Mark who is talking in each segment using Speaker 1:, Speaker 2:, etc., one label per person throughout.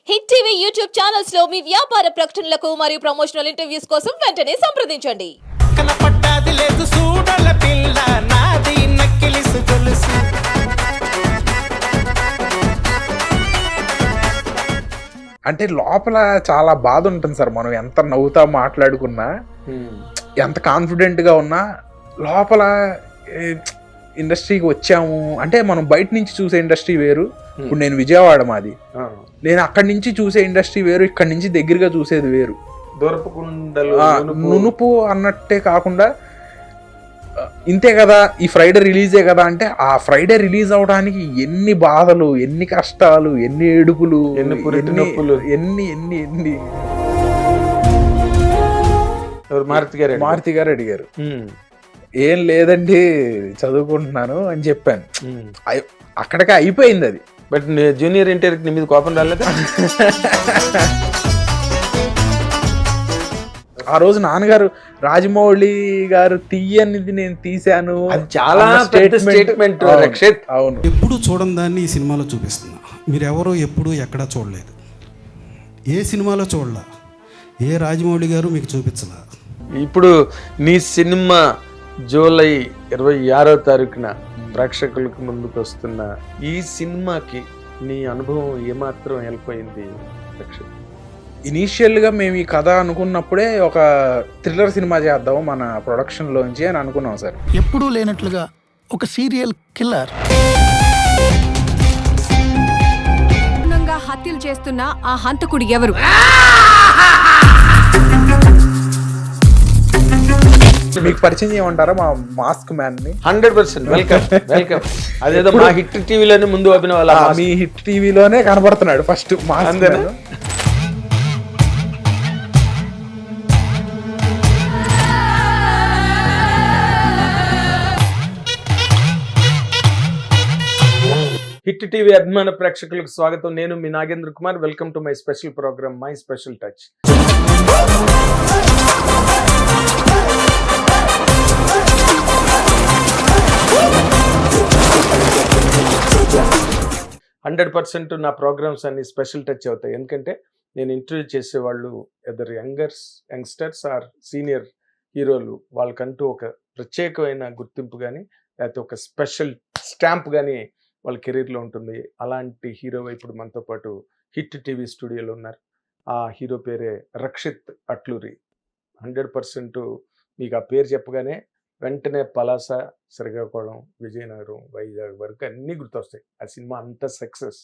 Speaker 1: Hit TV YouTube channels లో మీ వ్యాపార ప్రకటనలకు మరియు ప్రమోషనల్ ఇంటర్వ్యూస్ కోసం వెంటనే సంప్రదించండి.
Speaker 2: కనపడ్డాది లేదు సూడల పిల్ల నాది నక్కిలిసు గొలుసు.
Speaker 3: అంటే లోపల చాలా బాధ ఉంటుంది సార్. మనం ఎంత నవ్వుతా మాట్లాడుకున్నా, ఎంత కాన్ఫిడెంట్గా ఉన్నా, లోపల ఇండస్ట్రీకి వచ్చాము అంటే మనం బయట నుంచి చూసే ఇండస్ట్రీ వేరు. ఇప్పుడు నేను విజయవాడ మాది, నేను అక్కడి నుంచి చూసే ఇండస్ట్రీ వేరు, ఇక్కడి నుంచి దగ్గరగా చూసేది వేరు. నునుపు అన్నట్టే కాకుండా ఇంతే కదా, ఈ ఫ్రైడే రిలీజే కదా అంటే ఆ ఫ్రైడే రిలీజ్ అవడానికి ఎన్ని బాధలు, ఎన్ని కష్టాలు, ఎన్ని ఏడుపులు, ఎన్ని ఎన్ని ఎన్ని. మారుతి గారు అడిగారు, ఏం లేదండి చదువుకుంటున్నాను అని చెప్పాను. అక్కడికే అయిపోయింది అది.
Speaker 4: బట్ జూనియర్ ఎన్టీఆర్ నీ మీద కోపం రాలేదు?
Speaker 3: ఆ రోజు నాన్నగారు రాజమౌళి గారు తీయనిది నేను తీశాను,
Speaker 4: చాలా స్టేట్మెంట్. రక్షిత్,
Speaker 3: అవును,
Speaker 5: ఎప్పుడు చూడని దాన్ని ఈ సినిమాలో చూపిస్తున్నా. మీరెవరో ఎప్పుడు ఎక్కడా చూడలేదు, ఏ సినిమాలో చూడలా, ఏ రాజమౌళి గారు మీకు చూపించలా.
Speaker 4: ఇప్పుడు నీ సినిమా జూలై 26వ తారీఖున ప్రేక్షకులకు ముందుకు వస్తున్న ఈ సినిమాకి నీ అనుభవం ఏమాత్రం హెల్ప్ అయింది రక్షిత్?
Speaker 3: ఇనీషియల్గా మేము ఈ కథ అనుకున్నప్పుడే ఒక థ్రిల్లర్ సినిమా చేద్దాం మన ప్రొడక్షన్లోంచి అని అనుకున్నాం సార్.
Speaker 6: ఎప్పుడూ లేనట్లుగా ఒక సీరియల్ కిల్లర్
Speaker 7: హత్యలు చేస్తున్న ఆ హంతకుడు ఎవరు?
Speaker 3: మీకు పరిచయం చేయమంటారా మా మాస్క్ మ్యాన్ ని?
Speaker 4: 100% వెల్కమ్ వెల్కమ్. అదేదో మా హిట్ టీవీలోనే ముందు అభిన వాళ్ళ
Speaker 3: మీ హిట్ టీవీలోనే కనబడుతున్నాడు first mask man.
Speaker 4: Hit TV అభిమాన ప్రేక్షకులకు స్వాగతం. నేను మీ Nagendra Kumar. Welcome to my special programme my special touch. 100% నా ప్రోగ్రామ్స్ అన్ని స్పెషల్ టచ్ అవుతాయి. ఎందుకంటే నేను ఇంటర్వ్యూ చేసేవాళ్ళు ఎదర్ యంగ్స్టర్స్ ఆర్ సీనియర్ హీరోలు, వాళ్ళకంటూ ఒక ప్రత్యేకమైన గుర్తింపు కానీ లేకపోతే ఒక స్పెషల్ స్టాంప్ కానీ వాళ్ళ కెరీర్లో ఉంటుంది. అలాంటి హీరో ఇప్పుడు మనతో పాటు హిట్ టీవీ స్టూడియోలో ఉన్నారు. ఆ హీరో పేరే రక్షిత్ అట్లూరి. 100% మీకు ఆ పేరు చెప్పగానే వెంటనే పలాస, శ్రీకాకుళం, విజయనగరం, వైజాగ్ వరకు అన్నీ గుర్తొస్తాయి. ఆ సినిమా అంత సక్సెస్.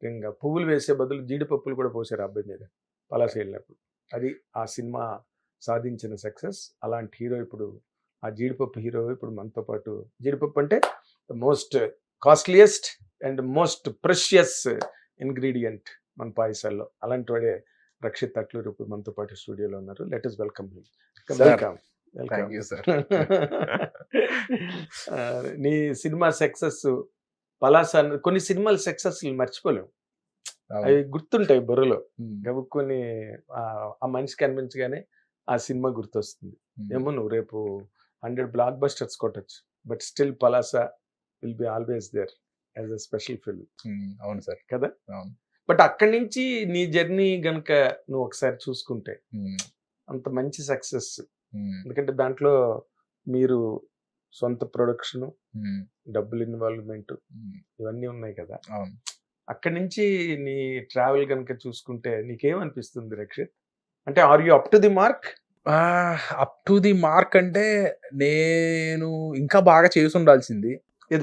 Speaker 4: ఇంకా పువ్వులు వేసే బదులు జీడిపప్పులు కూడా పోసారు అబ్బాయి మీద పలాస వెళ్ళినప్పుడు. అది ఆ సినిమా సాధించిన సక్సెస్. అలాంటి హీరో ఇప్పుడు, ఆ జీడిపప్పు హీరో ఇప్పుడు మనతో పాటు. జీడిపప్పు అంటే the most costliest and most precious ingredient మన పాయసాల్లో. అలాంటి వాడే రక్షిత్ అట్లూరి ఇప్పుడు మనతో పాటు స్టూడియోలో ఉన్నారు. Let us welcome him. Welcome. నీ సినిమా సక్సెస్ పలాస, కొన్ని సినిమాల సక్సెస్ మర్చిపోలేము, అవి గుర్తుంటాయి బుర్రలో. గబుక్కుని ఆ మనిషి కనిపించగానే ఆ సినిమా గుర్తొస్తుంది. ఏమో నువ్వు రేపు 100 బ్లాక్ బస్టర్స్ కొట్టచ్చు, but still Palasa will be always there as a special film.
Speaker 3: అవును సార్,
Speaker 4: కదా?
Speaker 3: అవును.
Speaker 4: బట్ అక్కడి నుంచి నీ జర్నీ గనక నువ్వు ఒకసారి చూసుకుంటే అంత మంచి సక్సెస్. ఎందుకంటే దాంట్లో మీరు సొంత ప్రొడక్షన్, డబ్బులు ఇన్వాల్వ్మెంట్ ఇవన్నీ ఉన్నాయి కదా.
Speaker 3: అవును.
Speaker 4: అక్కడి నుంచి నీ ట్రావెల్ కనుక చూసుకుంటే నీకేమనిపిస్తుంది రక్షిత్? అంటే are you up to the mark?
Speaker 3: Up to the mark అంటే నేను ఇంకా బాగా చేసి ఉండాల్సింది.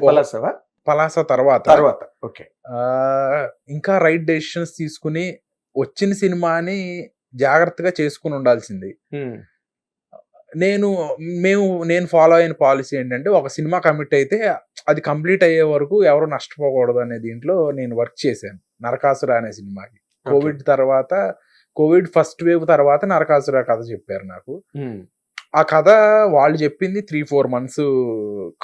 Speaker 4: పలాసవా?
Speaker 3: పలాస తర్వాత
Speaker 4: ఓకే,
Speaker 3: ఇంకా రైట్ డెసిషన్స్ తీసుకుని వచ్చిన సినిమాని జాగ్రత్తగా చేసుకుని ఉండాల్సింది. నేను ఫాలో అయిన పాలసీ ఏంటంటే, ఒక సినిమా కమిట్ అయితే అది కంప్లీట్ అయ్యే వరకు ఎవరు నష్టపోకూడదు అనే దీంట్లో నేను వర్క్ చేశాను. నరకాసుర అనే సినిమాకి కోవిడ్ ఫస్ట్ వేవ్ తర్వాత నరకాసుర కథ చెప్పారు నాకు. ఆ కథ వాళ్ళు చెప్పింది 3-4 months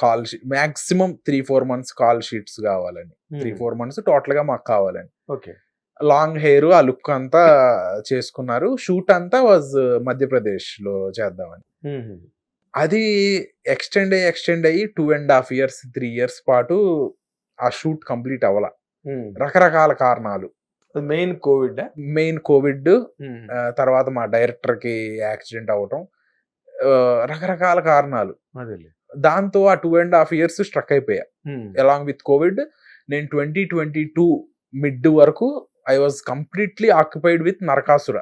Speaker 3: call sheet, maximum 3-4 months call sheets కావాలని. 3-4 months టోటల్ గా మాకు కావాలని.
Speaker 4: ఓకే,
Speaker 3: లాంగ్ హెయిర్, ఆ లుక్ అంతా చేసుకున్నారు. షూట్ అంతా వాజ్ మధ్యప్రదేశ్ లో చేద్దామని. అది ఎక్స్టెండ్ అయ్యి 2.5 years 3 years పాటు ఆ షూట్ కంప్లీట్ అవ్వాల. రకరకాల కారణాలు.
Speaker 4: Main Covid.
Speaker 3: మెయిన్ కోవిడ్, తర్వాత మా డైరెక్టర్ కి యాక్సిడెంట్ అవ్వటం, రకరకాల కారణాలు.
Speaker 4: అదేలే.
Speaker 3: దాంతో ఆ 2.5 years స్ట్రక్ అయిపోయా అలాంగ్ విత్ కోవిడ్. నేను 2022 మిడ్ వరకు I was completely occupied with Narakasura.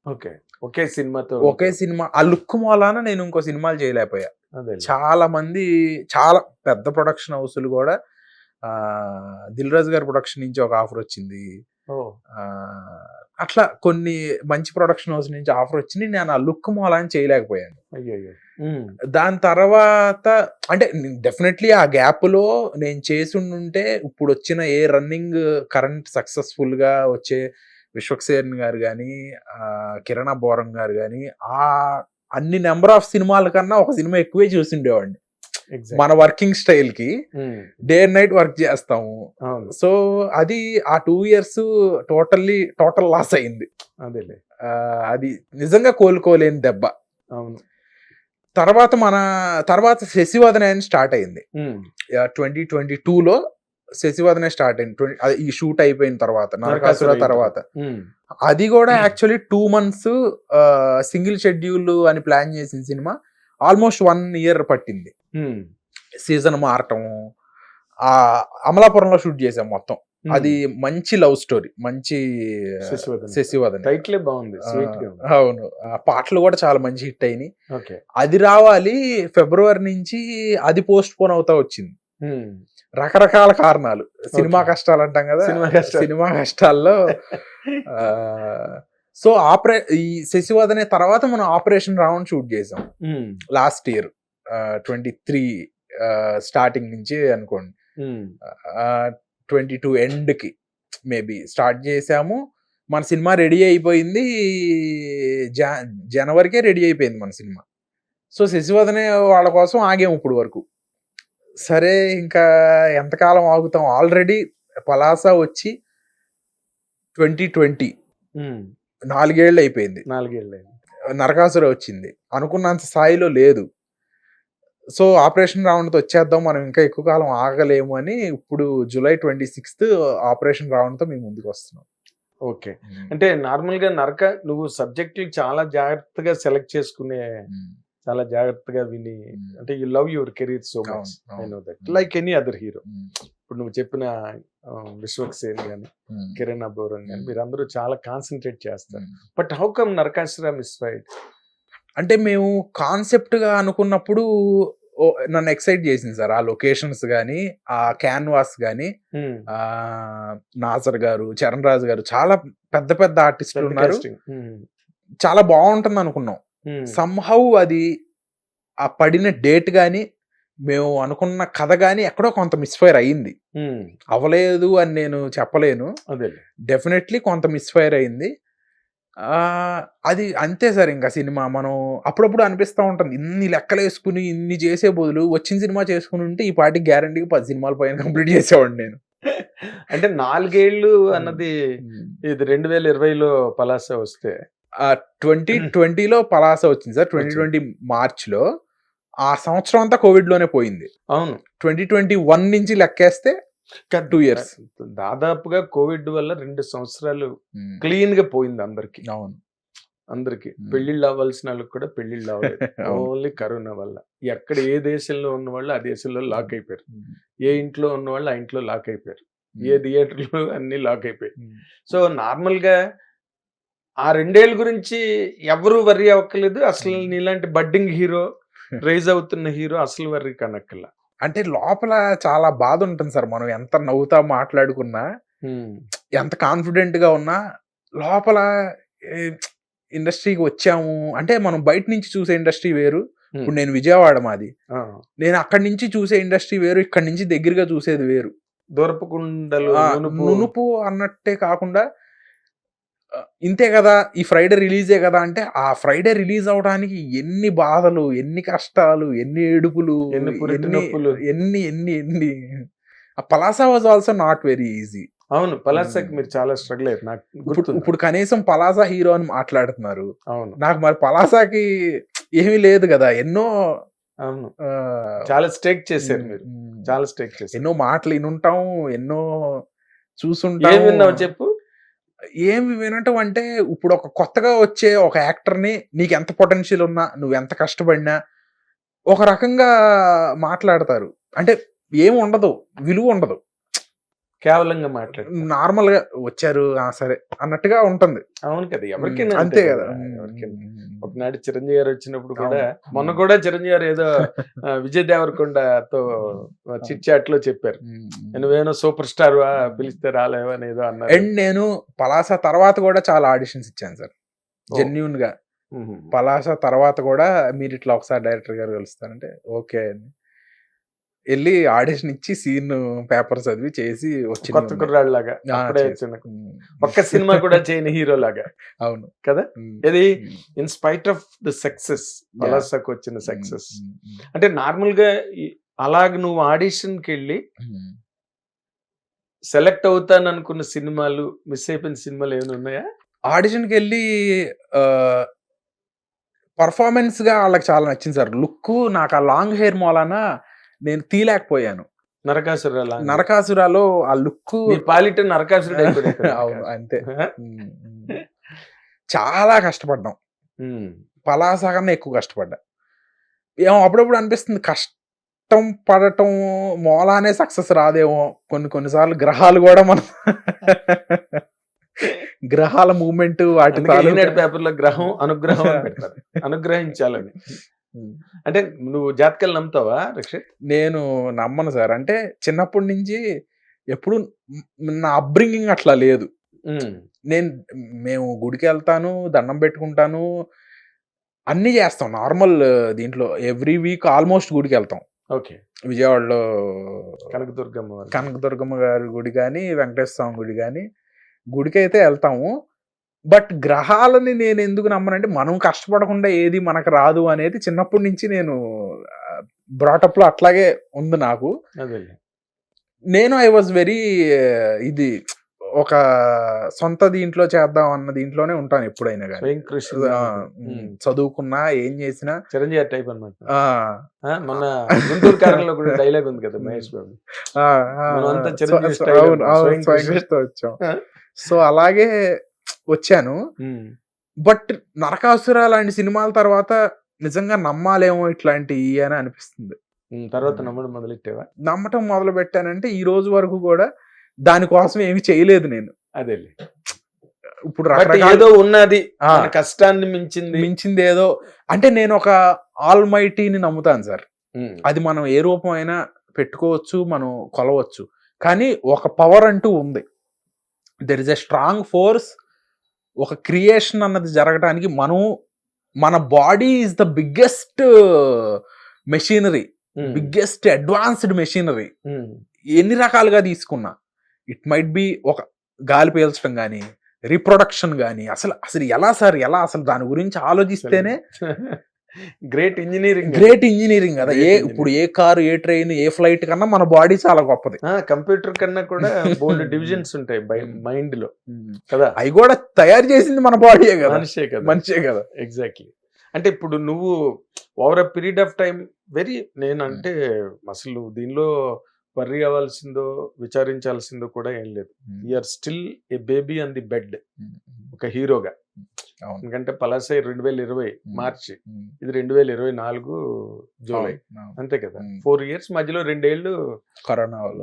Speaker 4: Okay, ఒకే సినిమాతో.
Speaker 3: ఒకే సినిమా, ఆ లుక్ మూలాన నేను ఇంకో సినిమాలు చేయలేకపోయా.
Speaker 4: అదే.
Speaker 3: చాలా మంది, చాలా పెద్ద ప్రొడక్షన్ హౌస్లు కూడా, దిల్ రాజు గారి ప్రొడక్షన్ నుంచి ఒక ఆఫర్ వచ్చింది, అట్లా కొన్ని మంచి ప్రొడక్షన్ హౌస్ నుంచి ఆఫర్ వచ్చింది. నేను ఆ లుక్ మూలాన్ని చేయలేకపోయాను.
Speaker 4: అయ్యో.
Speaker 3: దాని తర్వాత అంటే డెఫినెట్లీ ఆ గ్యాప్ లో నేను చేసి ఉంటే ఇప్పుడు వచ్చిన ఏ రన్నింగ్ కరెంట్ సక్సెస్ఫుల్ గా వచ్చే విశ్వక్సేన్ గారు కానీ, కిరణ్ బోరం గారు కానీ, ఆ అన్ని నెంబర్ ఆఫ్ సినిమాల కన్నా ఒక సినిమా ఎక్కువే చూసిండేవాడిని. మన వర్కింగ్ స్టైల్ కి డే అండ్ నైట్ వర్క్ చేస్తాము. సో అది ఆ 2 years టోటల్ లాస్ అయింది.
Speaker 4: అదేలే.
Speaker 3: అది నిజంగా కోలుకోలేని దెబ్బ.
Speaker 4: అవును.
Speaker 3: తర్వాత శశివదన అని స్టార్ట్ అయింది 2022లో. శశివదన స్టార్ట్ అయింది ఈ షూట్ అయిపోయిన తర్వాత, నరకాసుర తర్వాత. అది కూడా యాక్చువల్లీ 2 months సింగిల్ షెడ్యూల్ అని ప్లాన్ చేసిన సినిమా ఆల్మోస్ట్ 1 year పట్టింది. సీజన్ మారటం, ఆ అమలాపురంలో షూట్ చేసాం మొత్తం. అది మంచి లవ్ స్టోరీ, మంచి శశివదన.
Speaker 4: టైటిల్ బాగుంది, స్వీట్ గా ఉంది.
Speaker 3: అవును, ఆ పాటలు కూడా చాలా మంచి హిట్ అయినాయి.
Speaker 4: ఓకే.
Speaker 3: అది రావాలి ఫిబ్రవరి నుంచి, అది పోస్ట్ పోన్ అవుతా వచ్చింది. రకరకాల కారణాలు, సినిమా కష్టాలు అంటాం కదా, సినిమా కష్టాల్లో. సో ఈ శశివదనే తర్వాత మనం ఆపరేషన్ రావణ్ షూట్ చేసాం లాస్ట్ ఇయర్ 23 స్టార్టింగ్ నుంచి అనుకోండి, 22 ఎండ్ కి మేబీ స్టార్ట్ చేసాము. మన సినిమా రెడీ అయిపోయింది, జనవరికే రెడీ అయిపోయింది మన సినిమా. సో శశివదనే వాళ్ళ కోసం ఆగాము ఇప్పుడు వరకు. సరే ఇంకా ఎంతకాలం ఆగుతాం, ఆల్రెడీ పలాస వచ్చి 2020 4 years అయిపోయింది. నరకాసుర వచ్చింది, అనుకున్నంత స్థాయిలో లేదు. సో ఆపరేషన్ రావణ్తో వచ్చేద్దాం, మనం ఇంకా ఎక్కువ కాలం ఆగలేము అని ఇప్పుడు July 26th ఆపరేషన్ రావణ్తో మేము ముందుకు వస్తున్నాం.
Speaker 4: ఓకే. అంటే నార్మల్ గా నువ్వు సబ్జెక్టులు చాలా జాగ్రత్తగా సెలెక్ట్ చేసుకునే, చాలా జాగ్రత్తగా విని, అంటే you love your career so much. I know that, like any other hero. ఇప్పుడు నువ్వు చెప్పిన విశ్వక్సేన్ గాని, కిరణ్ బోరం గాని, మీరందరూ చాలా కాన్సన్ట్రేట్ చేస్తారు. But how come Narakasura misfired?
Speaker 3: అంటే మేము కాన్సెప్ట్ గా అనుకున్నప్పుడు నన్ను ఎక్సైట్ చేసింది సార్. ఆ లొకేషన్స్ గానీ, ఆ క్యాన్వాస్ గానీ, నాజర్ గారు, చరణ్ రాజు గారు, చాలా పెద్ద పెద్ద ఆర్టిస్టులు ఉన్నారు, చాలా బాగుంటుంది అనుకున్నాం. సమ్హౌ అది ఆ పడిన డేట్ గానీ, మేము అనుకున్న కథ గానీ ఎక్కడో కొంత మిస్ఫైర్ అయ్యింది. అవ్వలేదు అని నేను చెప్పలేను, డెఫినెట్లీ కొంత మిస్ఫైర్ అయింది. అది అంతే సార్. ఇంకా సినిమా మనం అప్పుడప్పుడు అనిపిస్తూ ఉంటుంది, ఇన్ని లెక్కలు వేసుకుని ఇన్ని చేసే బదులు వచ్చిన సినిమా చేసుకుని ఉంటే ఈ పాటికి గ్యారంటీకి 10 సినిమాల పైన కంప్లీట్ చేసేవాడిని నేను.
Speaker 4: అంటే 4 years అన్నది ఇది 2020లో పలాస వస్తే,
Speaker 3: 2020లో పలాస వచ్చింది సార్. 2020 మార్చ్లో. ఆ సంవత్సరం అంతా కోవిడ్ లోనే పోయింది.
Speaker 4: అవును.
Speaker 3: 2021 నుంచి లెక్కేస్తే 2 years.
Speaker 4: దాదాపుగా కోవిడ్ వల్ల 2 సంవత్సరాలు క్లీన్ గా పోయింది అందరికి.
Speaker 3: అవును,
Speaker 4: అందరికి పెళ్లిళ్ళు అవ్వాల్సిన వాళ్ళకి కూడా పెళ్లిళ్ళు అవ్వలేదు, ఓన్లీ కరోనా వల్ల. ఎక్కడ ఏ దేశంలో ఉన్న వాళ్ళు ఆ దేశంలో లాక్ అయిపోయారు, ఏ ఇంట్లో ఉన్న వాళ్ళు ఆ ఇంట్లో లాక్ అయిపోయారు, ఏ థియేటర్లు అన్ని లాక్ అయిపోయాయి. సో నార్మల్ గా ఆ 2 years గురించి ఎవరు వర్రీ అవ్వక్కర్లేదు. అసలు నీలాంటి బడ్డింగ్ హీరో, రైజ్ అవుతున్న హీరో అసలు వర్రీ కనక్కల్లా.
Speaker 3: అంటే లోపల చాలా బాధ ఉంటుంది సార్. మనం ఎంత నవ్వుతా మాట్లాడుకున్నా, ఎంత కాన్ఫిడెంట్ గా ఉన్నా, లోపల ఇండస్ట్రీకి వచ్చాము అంటే మనం బయట నుంచి చూసే ఇండస్ట్రీ వేరు. ఇప్పుడు నేను విజయవాడ మాది, నేను అక్కడి నుంచి చూసే ఇండస్ట్రీ వేరు, ఇక్కడి నుంచి దగ్గరగా చూసేది వేరు.
Speaker 4: దొరపకుండలు
Speaker 3: నునుపు అన్నట్టే కాకుండా, ఇంతే కదా ఈ ఫ్రైడే రిలీజే కదా అంటే, ఆ ఫ్రైడే రిలీజ్ అవడానికి ఎన్ని బాధలు, ఎన్ని కష్టాలు, ఎన్ని ఏడుపులు, ఎన్ని. ఆ Palasa was also not very easy.
Speaker 4: అవును, పలాసాకి మీరు చాలా స్ట్రగుల్ అయ్యారు నాకు గుర్తు.
Speaker 3: ఇప్పుడు కనీసం పలాసా హీరో అని మాట్లాడుతున్నారు.
Speaker 4: అవును,
Speaker 3: నాకు మరి పలాసాకి ఏమీ లేదు కదా. ఎన్నో,
Speaker 4: అవును, చాలా స్టేక్ చేశారు మీరు, చాలా స్టేక్ చేశారు.
Speaker 3: ఎన్నో మాటలు వినుంటాం, ఎన్నో చూసుంటాం.
Speaker 4: ఏం విన్నావు చెప్పు.
Speaker 3: ఏమి వినటం అంటే ఇప్పుడు ఒక కొత్తగా వచ్చే ఒక యాక్టర్ని నీకు ఎంత పొటెన్షియల్ ఉన్నా నువ్వు ఎంత కష్టపడినా ఒక రకంగా మాట్లాడతారు. అంటే ఏమి ఉండదు, విలువ ఉండదు.
Speaker 4: కేవలంగా మాట్లాడు.
Speaker 3: నార్మల్ గా వచ్చారు సరే అన్నట్టుగా ఉంటుంది.
Speaker 4: అవును కదా, ఎవరికైనా
Speaker 3: అంతే కదా.
Speaker 4: ఎవరికైనా. ఒకనాడు చిరంజీవి గారు వచ్చినప్పుడు కూడా, మొన్న కూడా చిరంజీవి గారు ఏదో విజయ్ దేవరకొండతో చిట్ చాట్ లో చెప్పారు, నువ్వేనో సూపర్ స్టార్ పిలిస్తే రాలేవా అని ఏదో అన్నారు.
Speaker 3: అండ్ నేను పలాస తర్వాత కూడా చాలా ఆడిషన్స్ ఇచ్చాను సార్, జెన్యూన్ గా. పలాస తర్వాత కూడా మీరు ఇట్లా ఒకసారి డైరెక్టర్ గారు కలుస్తారంటే ఓకే అని వెళ్ళి ఆడిషన్ ఇచ్చి సీన్ పేపర్ చదివి చేసి వచ్చి
Speaker 4: కొత్త కుర్రాళ్ళలాగా అప్పుడే వచ్చిన ఒక్క సినిమా కూడా చేయని హీరో లాగా.
Speaker 3: అవును
Speaker 4: కదా, ఇది in spite of the success, పలాసకు వచ్చిన సక్సెస్. అంటే నార్మల్ గా అలాగ నువ్వు ఆడిషన్ కి వెళ్ళి సెలెక్ట్ అవుతాను అనుకున్న సినిమాలు, మిస్ అయిపోయిన సినిమాలు ఏమైనా ఉన్నాయా?
Speaker 3: ఆడిషన్ కి వెళ్ళి పర్ఫార్మెన్స్ గా వాళ్ళకి చాలా నచ్చింది సార్. లుక్ నాకు ఆ లాంగ్ హెయిర్ మూలాన నేను తీయలేకపోయాను. నరకాసురాలో ఆ లుక్
Speaker 4: పాలిట నరకాసురుడు అయిపోయాడు.
Speaker 3: అవును అంతే. చాలా కష్టపడ్డాం, పలాస కన్నా ఎక్కువ కష్టపడ్డా. ఏమో అప్పుడప్పుడు అనిపిస్తుంది కష్టం పడటం మూలానే సక్సెస్ రాదేమో. కొన్నిసార్లు గ్రహాలు కూడా మనం గ్రహాల మూవ్మెంట్ వాటి
Speaker 4: పేపర్ లో గ్రహం అనుగ్రహం అని పెడతారు, అనుగ్రహించాలని. అంటే నువ్వు జాతకాలు నమ్ముతావా రక్షిత్?
Speaker 3: నేను నమ్మను సార్. అంటే చిన్నప్పటి నుంచి ఎప్పుడు నా అప్బ్రింగింగ్ అట్లా లేదు. మేము గుడికి వెళ్తాను, దండం పెట్టుకుంటాను, అన్ని చేస్తాం నార్మల్. దీంట్లో ఎవ్రీ వీక్ ఆల్మోస్ట్ గుడికి వెళ్తాం.
Speaker 4: ఓకే,
Speaker 3: విజయవాడలో
Speaker 4: కనకదుర్గమ్మ
Speaker 3: గారి గుడి కానీ, వెంకటేశ్వర స్వామి గుడి కానీ, గుడికి అయితే వెళ్తాము. బట్ గ్రహాలని నేను ఎందుకు నమ్మనంటే మనం కష్టపడకుండా ఏది మనకు రాదు అనేది చిన్నప్పటి నుంచి నేను బ్రాటప్ లో అట్లాగే ఉంది నాకు. నేను ఐ వాజ్ వెరీ ఇది ఒక సొంత దీంట్లో చేద్దాం అన్న దీంట్లోనే ఉంటాను ఎప్పుడైనా కానీ. చదువుకున్నా ఏం చేసినా
Speaker 4: చిరంజీవి టైప్ అన్నమాట. మన గుంటూరు కారంలో కూడా డైలాగ్ ఉంది కదా మహేష్ బాబు,
Speaker 3: వచ్చాం. సో అలాగే వచ్చాను. బట్ నరకాసుర లాంటి సినిమాల తర్వాత నిజంగా నమ్మాలేమో ఇట్లాంటివి అని అనిపిస్తుంది.
Speaker 4: తర్వాత నమ్మడం మొదలెట్టావా?
Speaker 3: నమ్మటం మొదలు పెట్టానంటే ఈ రోజు వరకు కూడా దానికోసం ఏమి చేయలేదు నేను.
Speaker 4: అదే
Speaker 3: ఇప్పుడు
Speaker 4: ఏదో ఉన్నది, కష్టాన్ని
Speaker 3: మించింది ఏదో. అంటే నేను ఒక ఆల్ మైటీని నమ్ముతాను సార్. అది మనం ఏ రూపం అయినా పెట్టుకోవచ్చు, మనం కొలవచ్చు. కానీ ఒక పవర్ అంటూ ఉంది. There is a strong force. ఒక క్రియేషన్ అన్నది జరగడానికి మన body is the biggest machinery, biggest advanced machinery. ఎన్ని రకాలుగా తీసుకున్నా, ఇట్ మైట్ బి ఒక గాలి పీల్చడం కానీ, రీప్రొడక్షన్ కానీ, అసలు ఎలా సార్, ఎలా అసలు దాని గురించి ఆలోచిస్తేనే
Speaker 4: గ్రేట్ ఇంజనీరింగ్
Speaker 3: కదా. ఇప్పుడు ఏ కారు, ఏ ట్రైన్, ఏ ఫ్లైట్ కన్నా మన బాడీ చాలా గొప్పది.
Speaker 4: కంప్యూటర్ కన్నా కూడా బోల్డ్ డివిజన్స్ ఉంటాయి మైండ్ లో కదా.
Speaker 3: అవి కూడా తయారు చేసింది మన బాడీయే కదా, మనిషే కదా.
Speaker 4: ఎగ్జాక్ట్లీ. అంటే ఇప్పుడు నువ్వు over a period of time నేను అంటే అసలు దీనిలో వర్రీ అవ్వాల్సిందో విచారించాల్సిందో కూడా ఏం లేదు. You're still a baby on the bed, ఒక హీరోగా. ఎందుకంటే పలాసై 2020 మార్చి, ఇది 2024 జూలై, అంతే కదా. 4 years మధ్యలో 2 ఏళ్ళు
Speaker 3: కరోనా వల్ల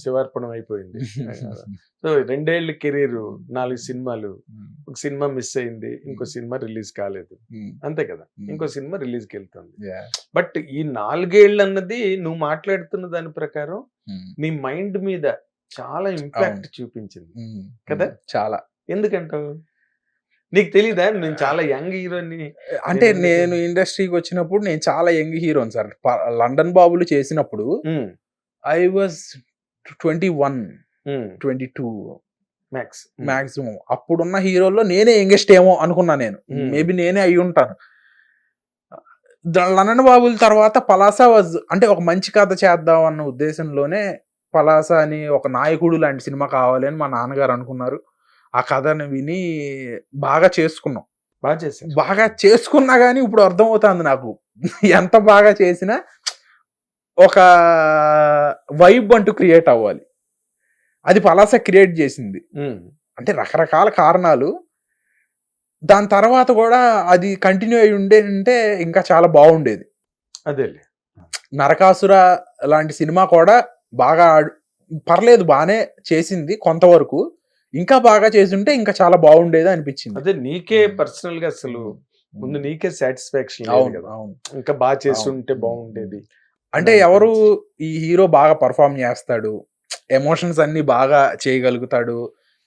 Speaker 4: శివార్పణం అయిపోయింది. సో 2 ఏళ్ళ కెరీర్, 4 సినిమాలు, ఒక సినిమా మిస్ అయింది, ఇంకో సినిమా రిలీజ్ కాలేదు, అంతే కదా. ఇంకో సినిమా రిలీజ్కి వెళ్తుంది. బట్ ఈ 4 ఏళ్ళు అన్నది నువ్వు మాట్లాడుతున్న దాని ప్రకారం నీ మైండ్ మీద చాలా ఇంపాక్ట్ చూపించింది కదా.
Speaker 3: చాలా.
Speaker 4: ఎందుకంటావు? నీకు తెలీదా నేను చాలా యంగ్ హీరోని?
Speaker 3: అంటే నేను ఇండస్ట్రీకి వచ్చినప్పుడు నేను చాలా యంగ్ హీరోని సార్. లండన్ బాబులు చేసినప్పుడు ఐ వాజ్ 21, 22 మాక్సిమం. అప్పుడున్న హీరోల్లో నేనే యంగెస్ట్ ఏమో అనుకున్నా నేను. మేబీ నేనే అయి ఉంటాను. లండన్ బాబుల తర్వాత పలాస వాజ్ అంటే ఒక మంచి కథ చేద్దాం అన్న ఉద్దేశంలోనే పలాస అని ఒక నాయకుడు లాంటి సినిమా కావాలి అని మా నాన్నగారు అనుకున్నారు. ఆ కథను విని బాగా చేసుకున్నాం. బాగా చేసుకున్నా కానీ ఇప్పుడు అర్థమవుతుంది నాకు ఎంత బాగా చేసినా ఒక వైబ్ అంటూ క్రియేట్ అవ్వాలి. అది పలాస క్రియేట్ చేసింది. అంటే రకరకాల కారణాలు. దాని తర్వాత కూడా అది కంటిన్యూ అయి ఉంటే ఇంకా చాలా బాగుండేది.
Speaker 4: అదేలే.
Speaker 3: నరకాసుర లాంటి సినిమా కూడా బాగా పర్లేదు, బాగానే చేసింది కొంతవరకు. ఇంకా బాగా చేస్తుంటే ఇంకా చాలా బాగుండేది అనిపించింది.
Speaker 4: అదే నీకే పర్సనల్ గా అసలు ముందు నీకే సాటిస్ఫాక్షన్
Speaker 3: అవును
Speaker 4: కదా,
Speaker 3: అవును.
Speaker 4: ఇంకా బాగా చేస్తుంటే బాగుండేది.
Speaker 3: అంటే ఎవరు ఈ హీరో బాగా పర్ఫామ్ చేస్తాడు, ఎమోషన్స్ అన్ని బాగా చేయగలుగుతాడు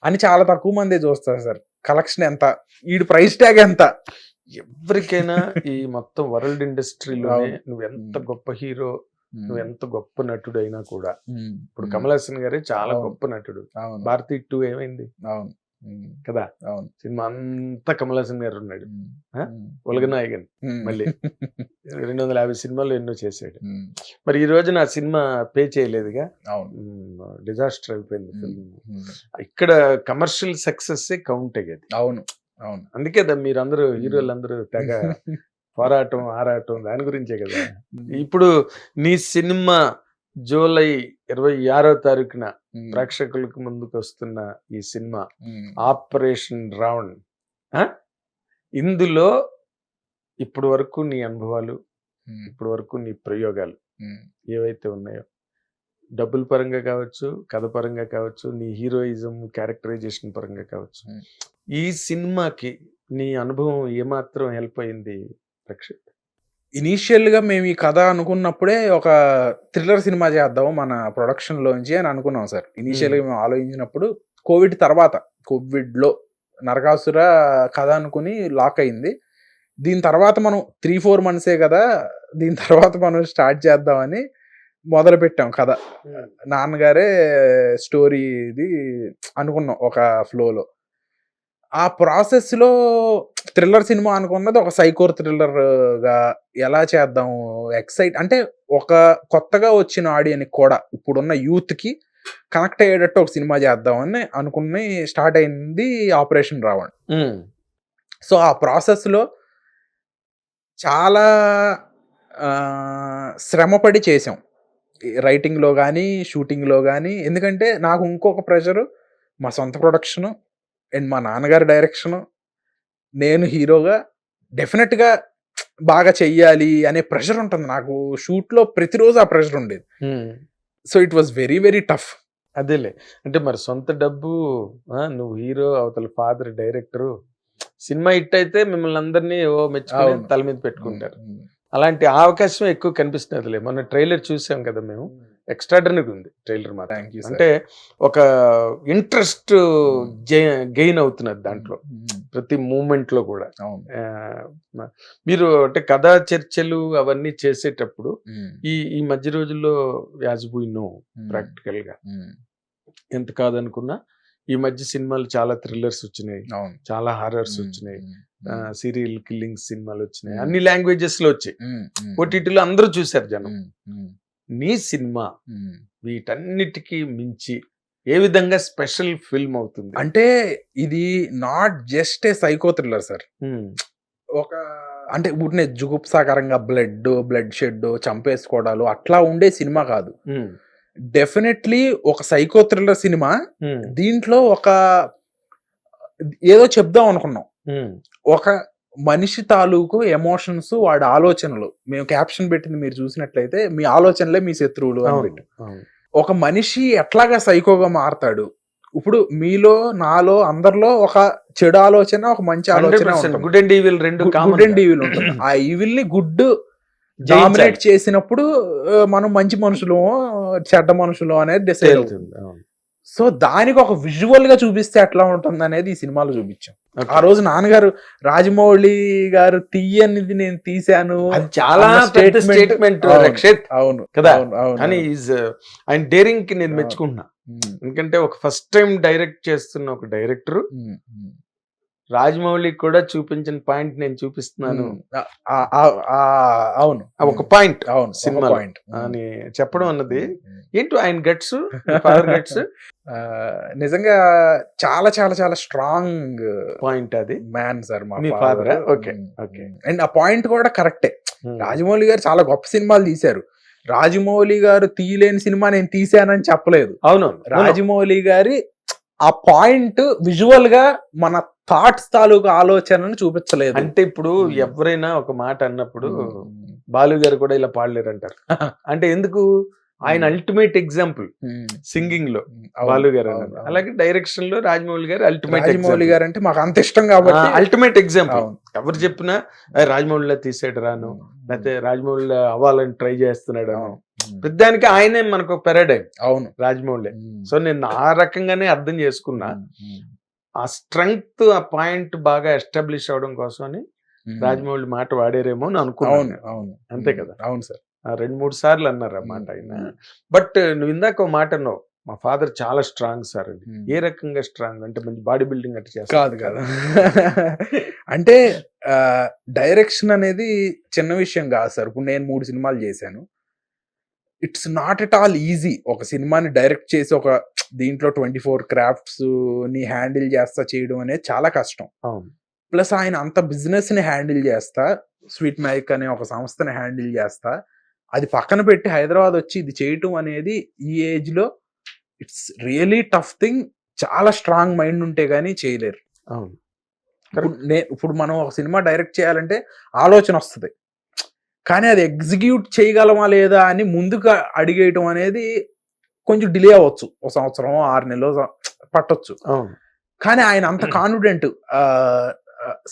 Speaker 3: అని చాలా తక్కువ మంది చూస్తారు సార్. కలెక్షన్ ఎంత, ఈ ప్రైస్ ట్యాగ్ ఎంత.
Speaker 4: ఎవరికైనా ఈ మొత్తం వరల్డ్ ఇండస్ట్రీలోనే
Speaker 3: అవును.
Speaker 4: నువ్వు ఎంత గొప్ప హీరో, నువ్వు ఎంత గొప్ప నటుడు అయినా కూడా, ఇప్పుడు
Speaker 3: ఉమ్.
Speaker 4: కమల్ హాసన్ గారే చాలా
Speaker 3: అవును.
Speaker 4: గొప్ప నటుడు.
Speaker 3: అవును
Speaker 4: భారతీ 2 ఏమైంది
Speaker 3: అవును
Speaker 4: కదా,
Speaker 3: అవును.
Speaker 4: సినిమా అంతా కమల్ హాసన్ గారు ఉన్నాడు. ఆ?
Speaker 3: ఉమ్.
Speaker 4: ఉలగనాయకన్
Speaker 3: ఉమ్.
Speaker 4: మళ్ళీ 250 సినిమాలు ఎన్నో చేశాడు.
Speaker 3: ఉమ్.
Speaker 4: మరి ఈ రోజు నా సినిమా పే చేయలేదుగా,
Speaker 3: అవును.
Speaker 4: డిజాస్టర్ అయిపోయింది ఫిల్మ్.
Speaker 3: ఉమ్.
Speaker 4: ఇక్కడ కమర్షియల్ సక్సెస్ కౌంట్ అయ్యేది.
Speaker 3: అవును అవును.
Speaker 4: అందుకే మీరందరూ హీరోలందరూ తెగ పోరాటం ఆరాటం దాని గురించే కదా. ఇప్పుడు నీ సినిమా జూలై 26వ తారీఖున
Speaker 3: ఉమ్.
Speaker 4: ప్రేక్షకులకు ముందుకు వస్తున్న ఈ సినిమా
Speaker 3: ఉమ్.
Speaker 4: ఆపరేషన్ రావణ్. ఇందులో ఇప్పుడు వరకు నీ అనుభవాలు,
Speaker 3: ఉమ్.
Speaker 4: ఇప్పుడు వరకు నీ ప్రయోగాలు
Speaker 3: ఉమ్.
Speaker 4: ఏవైతే ఉన్నాయో, డబ్బుల పరంగా కావచ్చు, కథ పరంగా కావచ్చు, నీ హీరోయిజం క్యారెక్టరైజేషన్ పరంగా కావచ్చు,
Speaker 3: Hmm.
Speaker 4: ఈ సినిమాకి నీ అనుభవం ఏమాత్రం హెల్ప్ అయింది రక్షిత్?
Speaker 3: ఇనీషియల్ గా మేము ఈ కథ అనుకున్నప్పుడే ఒక థ్రిల్లర్ సినిమా చేద్దాం మన ప్రొడక్షన్ లోంచి అని అనుకున్నాం సార్. ఇనీషియల్ గా మేము ఆలోచించినప్పుడు కోవిడ్ లో నరకాసుర కథ అనుకుని లాక్ అయింది. దీని తర్వాత మనం 3-4 months కదా, దీని తర్వాత మనం స్టార్ట్ చేద్దామని మొదలు పెట్టాం కథ. నాన్నగారే స్టోరీ ఇది అనుకున్నాం ఒక ఫ్లోలో. ఆ ప్రాసెస్ లో థ్రిల్లర్ సినిమా అనుకున్నది ఒక సైకో థ్రిల్లర్ గా ఎలా చేద్దాం, అంటే ఒక కొత్తగా వచ్చిన ఆడియన్స్ కూడా ఇప్పుడున్న యూత్ కి కనెక్ట్ అయ్యేటట్టు ఒక సినిమా చేద్దామని అనుకుని స్టార్ట్ అయింది ఆపరేషన్ రావణ్. సో ఆ ప్రాసెస్ లో చాలా శ్రమపడి చేసాం, రైటింగ్ లో కానీ షూటింగ్ లో కానీ. ఎందుకంటే నాకు ఇంకొక ప్రెషర్, మా సొంత ప్రొడక్షను అండ్ మా నాన్నగారి డైరెక్షను, నేను హీరోగా డెఫినెట్గా బాగా చెయ్యాలి అనే ప్రెషర్ ఉంటుంది నాకు. షూట్లో ప్రతిరోజు ఆ ప్రెషర్ ఉండేది. So it was very very tough.
Speaker 4: అదేలే, అంటే మరి సొంత డబ్బు, నువ్వు హీరో, అవతల ఫాదర్ డైరెక్టరు, సినిమా హిట్ అయితే మిమ్మల్ని అందరినీ మెచ్చుకుని
Speaker 3: అవును.
Speaker 4: తల మీద పెట్టుకుంటారు. అలాంటి అవకాశం ఎక్కువ కనిపిస్తున్నదిలే. మొన్న ట్రైలర్ చూసాం కదా మేము, ఎక్స్ట్రాడనరీ ఉంది ట్రైలర్ మాత్రం.
Speaker 3: Thank you sir.
Speaker 4: అంటే ఒక ఇంట్రెస్ట్ గెయిన్ అవుతున్నది దాంట్లో ప్రతి మూమెంట్ లో కూడా.
Speaker 3: అవును.
Speaker 4: మీరు అంటే కథా చర్చలు అవన్నీ చేసేటప్పుడు ఈ మధ్య రోజుల్లో యాజ్ వి నో ప్రాక్టికల్ గా ఎంత కాదనుకున్నా ఈ మధ్య సినిమాలు చాలా థ్రిల్లర్స్ వచ్చినాయి,
Speaker 3: అవును.
Speaker 4: చాలా హారర్స్ వచ్చినాయి, సీరియల్ కిల్లింగ్ సినిమాలు వచ్చినాయి, అన్ని లాంగ్వేజెస్ లో వచ్చాయి. ఓటీటీలో అందరూ చూశారు జనం. నీ సినిమా వీటన్నిటికీ మించి ఏ విధంగా స్పెషల్ ఫిల్మ్ అవుతుంది?
Speaker 3: అంటే ఇది not just a psycho thriller sir. ఒక అంటే ఊరినే జుగుప్సాకరంగా బ్లడ్ షెడ్, చంపేసుకోవడాలు అట్లా ఉండే సినిమా కాదు. డెఫినెట్లీ ఒక సైకో థ్రిల్లర్ సినిమా. దీంట్లో ఒక ఏదో చెప్దాం అనుకున్నాం, ఒక మనిషి తాలూకు ఎమోషన్స్, వాడి ఆలోచనలు. మేము క్యాప్షన్ పెట్టింది మీరు చూసినట్లయితే, మీ ఆలోచనలే మీ శత్రువులు అని పెట్టి. ఒక మనిషి ఎట్లాగా సైకోగా మారతాడు. ఇప్పుడు మీలో, నాలో, అందరిలో ఒక చెడు ఆలోచన, ఒక మంచి ఆలోచన ఉంటుంది.
Speaker 4: గుడ్ అండ్ ఈవిల్ రెండు,
Speaker 3: గుడ్ అండ్ ఈవిల్ ఉంటుంది. ఆ ఈవిల్ ని గుడ్ డామినేట్ చేసినప్పుడు మనం మంచి మనుషులు, చెడ్డ మనుషులు అనేది డిసైడ్ అవుతుంది. సో దానికి ఒక విజువల్ గా చూపిస్తే ఎట్లా ఉంటుంది అనేది ఈ సినిమాలో చూపించాం. ఆ రోజు నాన్నగారు రాజమౌళి గారు తీయనిది నేను తీశాను,
Speaker 4: అది చాలా స్టేట్మెంట్ రక్షిత్.
Speaker 3: అవును
Speaker 4: కదా,
Speaker 3: అవును.
Speaker 4: కానీ ఆయన డేరింగ్ కి నేను మెచ్చుకుంటున్నా. ఎందుకంటే ఒక ఫస్ట్ టైం డైరెక్ట్ చేస్తున్న ఒక డైరెక్టర్ రాజమౌళి కూడా చూపించిన పాయింట్ నేను చూపిస్తున్నాను,
Speaker 3: అవును,
Speaker 4: ఒక పాయింట్
Speaker 3: అవును,
Speaker 4: సినిమా
Speaker 3: పాయింట్
Speaker 4: అని చెప్పడం అన్నది ఏంటో ఆయన గట్స్, ఫాదర్ గట్స్.
Speaker 3: నిజంగా చాలా చాలా చాలా స్ట్రాంగ్
Speaker 4: పాయింట్ అది.
Speaker 3: మ్యాన్ సార్ మా
Speaker 4: మీ ఫాదర్. ఓకే.
Speaker 3: అండ్ ఆ పాయింట్ కూడా కరెక్టే. రాజమౌళి గారు చాలా గొప్ప సినిమాలు తీశారు. రాజమౌళి గారు తీయలేని సినిమా నేను తీశానని చెప్పలేదు.
Speaker 4: అవును,
Speaker 3: రాజమౌళి గారి ఆ పాయింట్ విజువల్ గా మన థాట్స్ తాలూకు ఆలోచనను చూపించలేదు.
Speaker 4: అంటే ఇప్పుడు ఎవరైనా ఒక మాట అన్నప్పుడు బాలు గారు కూడా ఇలా పాడలేరు అంటారు. అంటే ఎందుకు? ఆయన అల్టిమేట్ ఎగ్జాంపుల్ సింగింగ్ లో బాలు గారు అన్నారు. అలాగే డైరెక్షన్ లో రాజమౌళి గారు అల్టిమేట్
Speaker 3: రాజమౌళి గారు అంటే మాకు అంత ఇష్టం కాబట్టి
Speaker 4: అల్టిమేట్ ఎగ్జాంపుల్.
Speaker 3: అవును.
Speaker 4: ఎవరు చెప్పినా రాజమౌళిలో తీసాడు రాను, లేకపోతే రాజమౌళిలో అవ్వాలని ట్రై చేస్తున్నాడు అను, ప్రతిదానికి ఆయనే మనకు పెరాడైమ్
Speaker 3: అవును
Speaker 4: రాజమౌళి. సో నేను ఆ రకంగానే అర్థం చేసుకున్నా. ఆ స్ట్రెంగ్త్, ఆ పాయింట్ బాగా ఎస్టాబ్లిష్ అవడం కోసం అని రాజమౌళి మాట వాడారేమో అని అనుకున్నాను.
Speaker 3: అవును
Speaker 4: అంతే కదా?
Speaker 3: అవును సార్.
Speaker 4: 2-3 సార్లు అన్నారు ఆ మాట ఆయన. బట్ నువ్వు ఇందాక ఒక మాట అన్నావు, మా ఫాదర్ చాలా స్ట్రాంగ్ సార్ అని. ఏ రకంగా స్ట్రాంగ్ అంటే? మంచి బాడీ బిల్డింగ్ అట్లా చేస్తారు
Speaker 3: కాదు అంటే డైరెక్షన్ అనేది చిన్న విషయం కాదు సార్. ఇప్పుడు నేను 3 సినిమాలు చేశాను. It's not at all easy ఒక సినిమాని డైరెక్ట్ చేసి ఒక దీంట్లో 24 క్రాఫ్ట్స్ ని హ్యాండిల్ చేస్తా చేయడం అనేది చాలా కష్టం.
Speaker 4: అవును.
Speaker 3: ప్లస్ ఆయన అంత బిజినెస్ ని హ్యాండిల్ చేస్తా, స్వీట్ మ్యాజిక్ అనే ఒక సంస్థని హ్యాండిల్ చేస్తా, అది పక్కన పెట్టి హైదరాబాద్ వచ్చి ఇది చేయటం అనేది ఈ ఏజ్ లో ఇట్స్ రియలీ టఫ్ థింగ్. చాలా స్ట్రాంగ్ మైండ్ ఉంటే గానీ చేయలేరు.
Speaker 4: అవును.
Speaker 3: ఇప్పుడు మనం ఒక సినిమా డైరెక్ట్ చేయాలంటే ఆలోచన వస్తుంది, కానీ అది ఎగ్జిక్యూట్ చేయగలమా లేదా అని ముందుగా అడిగేయటం అనేది కొంచెం డిలే అవ్వచ్చు. ఒక సంవత్సరం 6 నెలలు పట్టొచ్చు.
Speaker 4: అవును.
Speaker 3: కానీ ఆయన అంత కాన్ఫిడెంట్.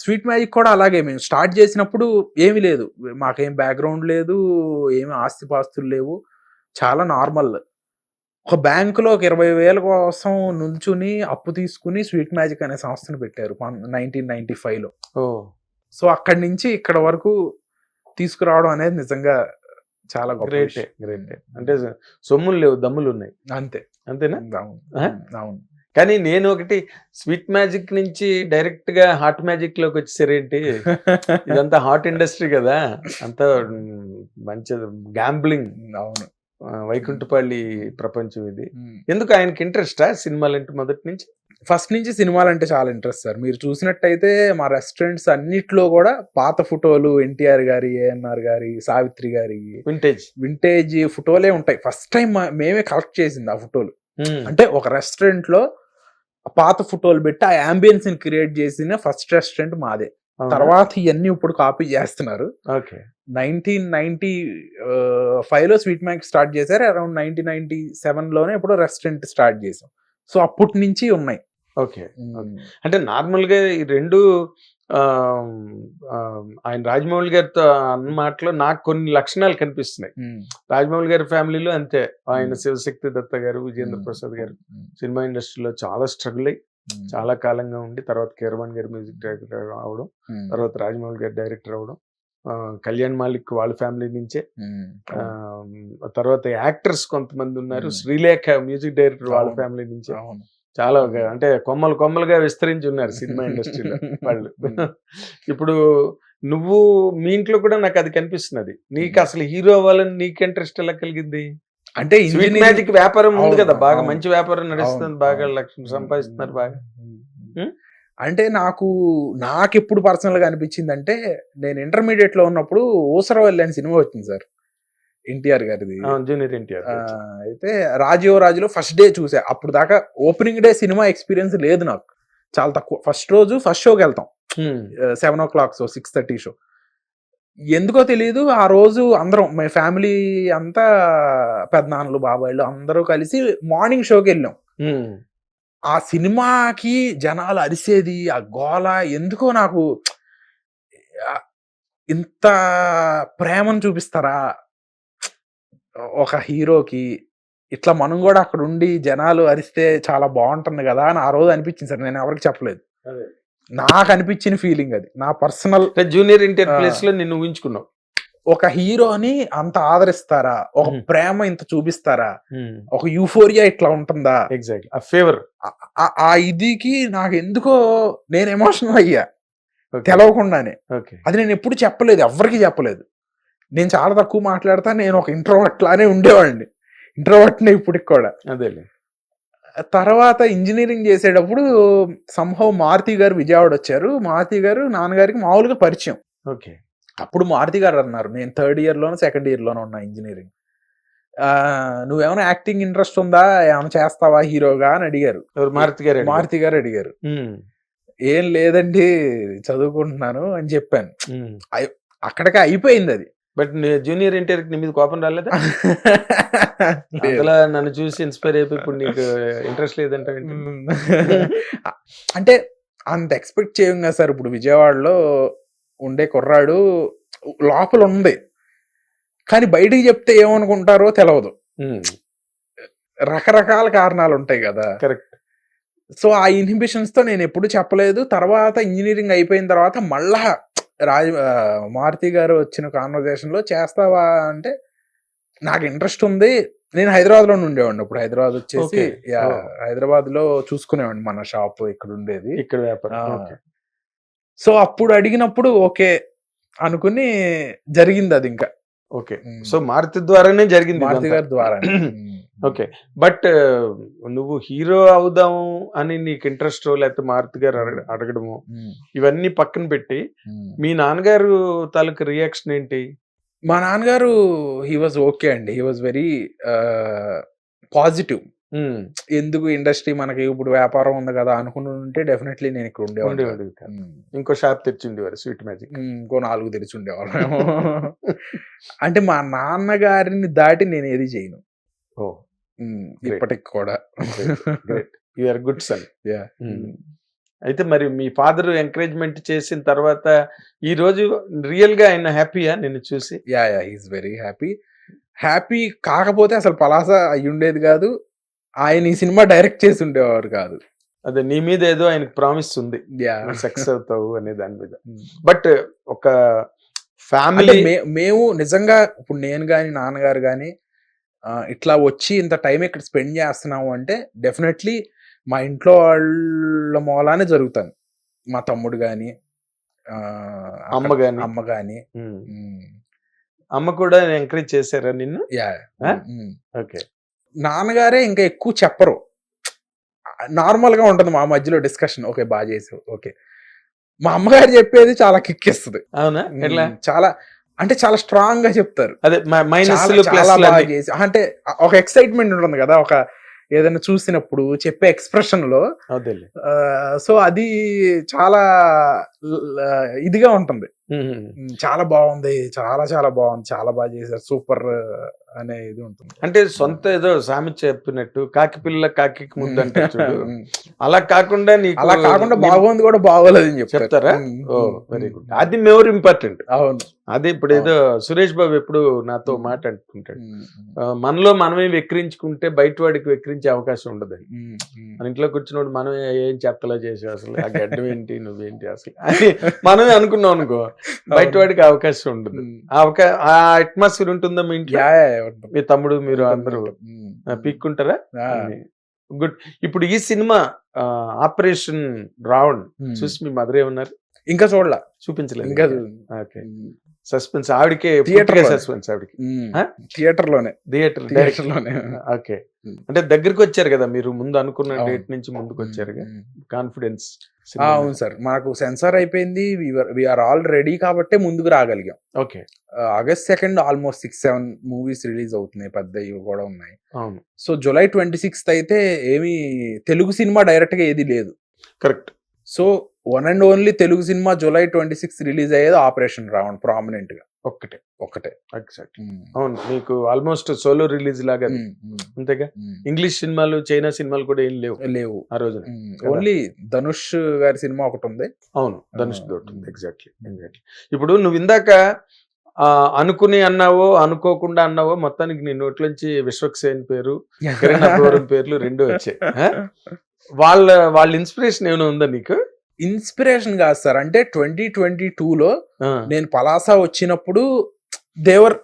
Speaker 3: స్వీట్ మ్యాజిక్ కూడా అలాగే. మేము స్టార్ట్ చేసినప్పుడు ఏమీ లేదు, మాకేం బ్యాక్గ్రౌండ్ లేదు, ఏమి ఆస్తిపాస్తులు లేవు, చాలా నార్మల్. ఒక బ్యాంకులో 20,000 కోసం నుంచుని అప్పు తీసుకుని స్వీట్ మ్యాజిక్ అనే సంస్థను పెట్టారు 1995లో. సో అక్కడి నుంచి ఇక్కడ వరకు తీసుకురావడం అనేది నిజంగా చాలా
Speaker 4: గ్రేట్. అంటే సొమ్ములు లేవు, దమ్ములు ఉన్నాయి.
Speaker 3: అంతే.
Speaker 4: అంతేనా?
Speaker 3: అవును.
Speaker 4: కానీ నేను ఒకటి, స్వీట్ మ్యాజిక్ నుంచి డైరెక్ట్ గా హాట్ మ్యాజిక్ లోకి వచ్చేసరేంటి? ఇదంతా హాట్ ఇండస్ట్రీ కదా, అంతా మంచి గ్యాంబ్లింగ్.
Speaker 3: అవును.
Speaker 4: వైకుంఠపల్లి ప్రపంచం ఇది. ఎందుకు ఆయనకి ఇంట్రెస్టా సినిమాలంటే మొదటి నుంచి?
Speaker 3: ఫస్ట్ నుంచి సినిమాలంటే చాలా ఇంట్రెస్ట్ సార్. మీరు చూసినట్టయితే మా రెస్టారెంట్స్ అన్నిట్లో కూడా పాత ఫోటోలు, ఎన్టీఆర్ గారి, ఏఎన్ఆర్ గారి, సావిత్రి గారి వింటేజ్ ఫోటోలే ఉంటాయి. ఫస్ట్ టైం మేమే కలెక్ట్ చేసింది ఆ ఫోటోలు. అంటే ఒక రెస్టారెంట్ లో పాత ఫోటోలు పెట్టి ఆ అంబియన్స్ ని క్రియేట్ చేసిన ఫస్ట్ రెస్టారెంట్ మాదే. తర్వాత ఇవన్నీ ఇప్పుడు కాపీ చేస్తున్నారు. 1995 లో స్వీట్ మ్యాజిక్ స్టార్ట్ చేశారు. అరౌండ్ 1997 లోనే ఇప్పుడు రెస్టారెంట్ స్టార్ట్ చేసాం. సో అప్పటి నుంచి ఉన్నాయి.
Speaker 4: ఓకే. అంటే నార్మల్ గా ఈ రెండు ఆయన రాజమౌళి గారితో అన్న మాటలో నాకు కొన్ని లక్షణాలు కనిపిస్తున్నాయి. రాజమౌళి గారి ఫ్యామిలీలో అంతే. ఆయన శివశక్తి దత్త గారు, విజేంద్ర ప్రసాద్ గారు సినిమా ఇండస్ట్రీలో చాలా స్ట్రగుల్ అయ్యి చాలా కాలంగా ఉండి, తర్వాత కీరవాణి గారు మ్యూజిక్ డైరెక్టర్ అవడం, తర్వాత రాజమౌళి గారు డైరెక్టర్ అవడం, కళ్యాణ్ మాలిక్ వాళ్ళ ఫ్యామిలీ నుంచే, తర్వాత యాక్టర్స్ కొంతమంది ఉన్నారు, శ్రీలేఖ మ్యూజిక్ డైరెక్టర్ వాళ్ళ ఫ్యామిలీ నుంచే. చాలా అంటే కొమ్మలుగా విస్తరించి ఉన్నారు సినిమా ఇండస్ట్రీలో వాళ్ళు. ఇప్పుడు నువ్వు మీ ఇంట్లో కూడా నాకు అది కనిపిస్తున్నది. నీకు అసలు హీరో అవ్వాలని నీకు ఇంట్రెస్ట్ ఎలా కలిగింది?
Speaker 3: అంటే
Speaker 4: స్వీట్ మ్యాజిక్ వ్యాపారం ఉంది కదా, బాగా మంచి వ్యాపారం నడుస్తుంది, బాగా లక్షలు సంపాదిస్తున్నారు బాగా.
Speaker 3: అంటే నాకు ఎప్పుడు పర్సనల్ గా అనిపించింది అంటే, నేను ఇంటర్మీడియట్ లో ఉన్నప్పుడు ఊసరవల్లి అనే సినిమా వచ్చింది సార్, ఎన్టీఆర్ గారిది,
Speaker 4: జూనియర్ ఎన్టీఆర్.
Speaker 3: అయితే రాజీవ్ ఫస్ట్ డే చూసా. అప్పుడు దాకా ఓపెనింగ్ డే సినిమా ఎక్స్పీరియన్స్ లేదు నాకు, చాలా తక్కువ. ఫస్ట్ షోకి వెళ్తాం 7 o'clock షో, 6:30 షో. ఎందుకో తెలియదు, ఆ రోజు అందరం మా ఫ్యామిలీ అంతా, పెద్దనాన్నలు, బాబాయిలు అందరూ కలిసి మార్నింగ్ షోకి వెళ్ళాం. ఆ సినిమాకి జనాలు అరిసేది, ఆ గోల, ఎందుకో నాకు ఇంత ప్రేమను చూపిస్తారా ఒక హీరోకి, ఇట్లా మనం కూడా అక్కడ ఉండి జనాలు అరిస్తే చాలా బాగుంటుంది కదా అని ఆ రోజు అనిపించింది సార్. నేను ఎవరికి చెప్పలేదు, నాకు అనిపించిన ఫీలింగ్ అది, నా పర్సనల్.
Speaker 4: జూనియర్ ఎన్టీఆర్ ప్లేస్ లో నిన్ను ఊహించుకున్నావు.
Speaker 3: ఒక హీరోని అంత ఆదరిస్తారా, ఒక ప్రేమ ఇంత చూపిస్తారా, ఒక యూఫోరియా ఇట్లా ఉంటుందా?
Speaker 4: ఎగ్జాక్ట్లీ ఆ ఫేవర్,
Speaker 3: ఆ ఇదికి నాకు ఎందుకో నేను ఎమోషనల్ అయ్యా తెలవకుండానే. అది నేను ఎప్పుడు చెప్పలేదు, ఎవరికి చెప్పలేదు. నేను చాలా తక్కువ మాట్లాడతా, నేను ఒక ఇంట్రోవర్ట్ లానే ఉండేవాడిని, ఇంట్రోవర్ట్నే ఇప్పటికి కూడా.
Speaker 4: అదే.
Speaker 3: తర్వాత ఇంజనీరింగ్ చేసేటప్పుడు సంహవ్ మారుతి గారు విజయవాడ వచ్చారు. మారుతి గారు నాన్నగారికి మామూలుగా పరిచయం.
Speaker 4: ఓకే.
Speaker 3: అప్పుడు మారుతి గారు అన్నారు, నేను 3rd year లోనో 2nd year లోనో ఉన్నా ఇంజనీరింగ్. నువ్వేమైనా యాక్టింగ్ ఇంట్రెస్ట్ ఉందా, ఏమైనా చేస్తావా హీరోగా అని అడిగారు.
Speaker 4: ఎవరు మారుతి గారు
Speaker 3: మారుతి గారు అడిగారు. ఏం లేదండి చదువుకుంటున్నాను అని చెప్పాను. అక్కడికి అయిపోయింది అది.
Speaker 4: బట్ జూనియర్ ఎన్టీఆర్ నీ మీద కోపం రాలేదా? అసలు నన్ను చూసి ఇన్స్పైర్ అయిపోయి ఇప్పుడు నీకు ఇంట్రెస్ట్ లేదంటే
Speaker 3: అంటే అంత ఎక్స్పెక్ట్ చేయం కదా సార్. ఇప్పుడు విజయవాడలో ఉండే కుర్రాడు లోపల ఉంది, కానీ బయటికి చెప్తే ఏమనుకుంటారో తెలియదు. రకరకాల కారణాలు ఉంటాయి కదా.
Speaker 4: కరెక్ట్.
Speaker 3: సో ఆ ఇన్హిబిషన్స్ తో నేను ఎప్పుడు చెప్పలేదు. తర్వాత ఇంజనీరింగ్ అయిపోయిన తర్వాత మళ్ళా మారుతి గారు వచ్చిన కాన్వర్జేషన్ లో చేస్తావా అంటే నాకు ఇంట్రెస్ట్ ఉంది. నేను హైదరాబాద్ లో ఉండేవాడిని. ఇప్పుడు హైదరాబాద్ వచ్చేసి హైదరాబాద్ లో చూసుకునేవాడిని మన షాప్ ఇక్కడ ఉండేది,
Speaker 4: ఇక్కడ వ్యాపారం.
Speaker 3: సో అప్పుడు అడిగినప్పుడు ఓకే అనుకుని జరిగింది అది. ఇంకా
Speaker 4: ఓకే, సో మారుతి ద్వారానే జరిగింది,
Speaker 3: మారుతి గారి ద్వారా.
Speaker 4: ఓకే, బట్ నువ్వు హీరో అవుదాము అని నీకు ఇంట్రెస్ట్ లేకపోతే మారుతి గారు అడగడము ఇవన్నీ పక్కన పెట్టి మీ నాన్నగారు తాలూకు రియాక్షన్ ఏంటి?
Speaker 3: మా నాన్నగారు హీ వాజ్ ఓకే అండి. He was very positive. ఎందుకు ఇండస్ట్రీ మనకి ఇప్పుడు వ్యాపారం ఉంది కదా అనుకుంటుంటే డెఫినెట్లీ నేను ఇక్కడ ఉండేవాడు.
Speaker 4: ఇంకో షాప్ తెచ్చిండేవారు, స్వీట్ మ్యాజిక్
Speaker 3: ఇంకో 4 తెరిచి ఉండేవాళ్ళం. అంటే మా నాన్నగారిని దాటి నేను ఏది చేయను ఇప్పటికి కూడా.
Speaker 4: You are good son. అయితే మరి మీ ఫాదర్ ఎంకరేజ్మెంట్ చేసిన తర్వాత ఈ రోజు రియల్ గా ఆయన హ్యాపీయా నిన్ను చూసి?
Speaker 3: He's very happy. కాకపోతే అసలు పలాస అయి ఉండేది కాదు, ఆయన ఈ సినిమా డైరెక్ట్ చేసి ఉండేవారు కాదు.
Speaker 4: అదే నీ మీద ఏదో ఆయనకు ప్రామిస్ ఉంది, సక్సెస్ అవుతావు అనే దాని మీద. బట్ ఒక ఫ్యామిలీ
Speaker 3: మేము నిజంగా ఇప్పుడు నేను గాని నాన్నగారు గాని ఇట్లా వచ్చి ఇంత టైం ఇక్కడ స్పెండ్ చేస్తున్నాము అంటే డెఫినెట్లీ మా ఇంట్లో వాళ్ళ మూలానే జరుగుతాను. మా తమ్ముడు గాని అమ్మ గాని.
Speaker 4: అమ్మ కూడా ఎంకరేజ్ చేశారా నిన్ను? ఓకే.
Speaker 3: నాన్నగారే ఇంకా ఎక్కువ చెప్పరు, నార్మల్ గా ఉంటుంది మా మధ్యలో డిస్కషన్. ఓకే బాగా చేసావు, ఓకే. మా అమ్మగారు చెప్పేది చాలా కిక్ ఇస్తుంది.
Speaker 4: అవునా?
Speaker 3: చాలా అంటే చాలా స్ట్రాంగ్ గా చెప్తారు.
Speaker 4: అదే
Speaker 3: అంటే ఒక ఎక్సైట్మెంట్ ఉంటుంది కదా, ఒక ఏదైనా చూసినప్పుడు చెప్పే ఎక్స్ప్రెషన్ లో. సో అది చాలా ఇదిగా ఉంటుంది. చాలా బాగుంది, చాలా చాలా బాగుంది, చాలా బాగా చేశారు, సూపర్ అనే ఇది ఉంటుంది.
Speaker 4: అంటే సొంత ఏదో సామెత చెప్పినట్టు కాకి పిల్ల కాకి ముందు అంటే చూడు, అలా కాకుండా నీకు
Speaker 3: అలా కాకుండా బాగుంది కూడా బాగోలేదు అని
Speaker 4: చెప్తారా? ఓ వెరీ గుడ్. అది మోర్ ఇంపార్టెంట్.
Speaker 3: అవును.
Speaker 4: అదే ఇప్పుడు ఏదో సురేష్ బాబు ఎప్పుడు నాతో మాట అంటుంటాడు, మనలో మనమే వెక్కిరించుకుంటే బయట వాడికి వెక్కిరించే అవకాశం ఉండదండి. మన ఇంట్లో కూర్చున్నప్పుడు మనం ఏం చెత్తలో చేసావు, అసలు ఆ గడ్డం ఏంటి, నువ్వేంటి అసలు అని మనమే అనుకున్నాం అనుకో, బయట వాడికి అవకాశం ఉండదు. ఆ అట్మాస్ఫియర్ ఉంటుందా మీ ఇంట్లో? మీ తమ్ముడు మీరు అందరూ పీక్కుంటారా? గుడ్. ఇప్పుడు ఈ సినిమా ఆపరేషన్ రావణ్ చూసి మీ మదర్ ఏమన్నారు?
Speaker 3: ఇంకా చూడలా,
Speaker 4: చూపించలేదు
Speaker 3: ఇంకా.
Speaker 4: ఓకే, సస్పెన్స్ ఆవిడకే, సస్పెన్స్ ఆవిడకి
Speaker 3: థియేటర్ లోనే.
Speaker 4: ఓకే, అంటే దగ్గరికి వచ్చారు కదా మీరు, ముందు అనుకున్న డేట్ నుంచి ముందుకు వచ్చారు, కాన్ఫిడెన్స్.
Speaker 3: అవును సార్, మాకు సెన్సార్ అయిపోయింది, వీఆర్ ఆల్ రెడీ కాబట్టి ముందుకు రాగలిగాం.
Speaker 4: Okay,
Speaker 3: August 2 almost 6-7 movies release అవుతున్నాయి, పెద్ద ఇవి కూడా ఉన్నాయి.
Speaker 4: అవును.
Speaker 3: సో జూలై 26 అయితే ఏమి తెలుగు సినిమా డైరెక్ట్ గా ఏది లేదు.
Speaker 4: Correct.
Speaker 3: So one and only Telugu cinema July 26 release అయ్యేది ఆపరేషన్ రావణ్, ప్రామినెంట్ గా ఒక్కటే.
Speaker 4: ఎగ్జాక్ట్. అవును, మీకు ఆల్మోస్ట్ సోలో రిలీజ్ లాగా అంతేగా. ఇంగ్లీష్ సినిమాలు, చైనా సినిమాలు కూడా ఏం లేవు ఆ రోజున.
Speaker 3: ఓన్లీ ధనుష్ గారి సినిమా ఒకటి ఉంది.
Speaker 4: అవును, ధనుష్ తోటి ఉంది. ఎగ్జాక్ట్లీ. ఇప్పుడు నువ్వు ఇందాక అనుకుని అన్నావో అనుకోకుండా అన్నావో, మొత్తానికి నీ నోట్లోంచి విశ్వక్సేన్ పేరు, కిరణ్ అబ్బవరం పేర్లు 2 వచ్చాయి. వాళ్ళ ఇన్స్పిరేషన్ ఏమైనా ఉందా నీకు?
Speaker 3: ఇన్స్పిరేషన్ కాదు సార్, అంటే 2022లో నేను పలాస వచ్చినప్పుడు దేవర్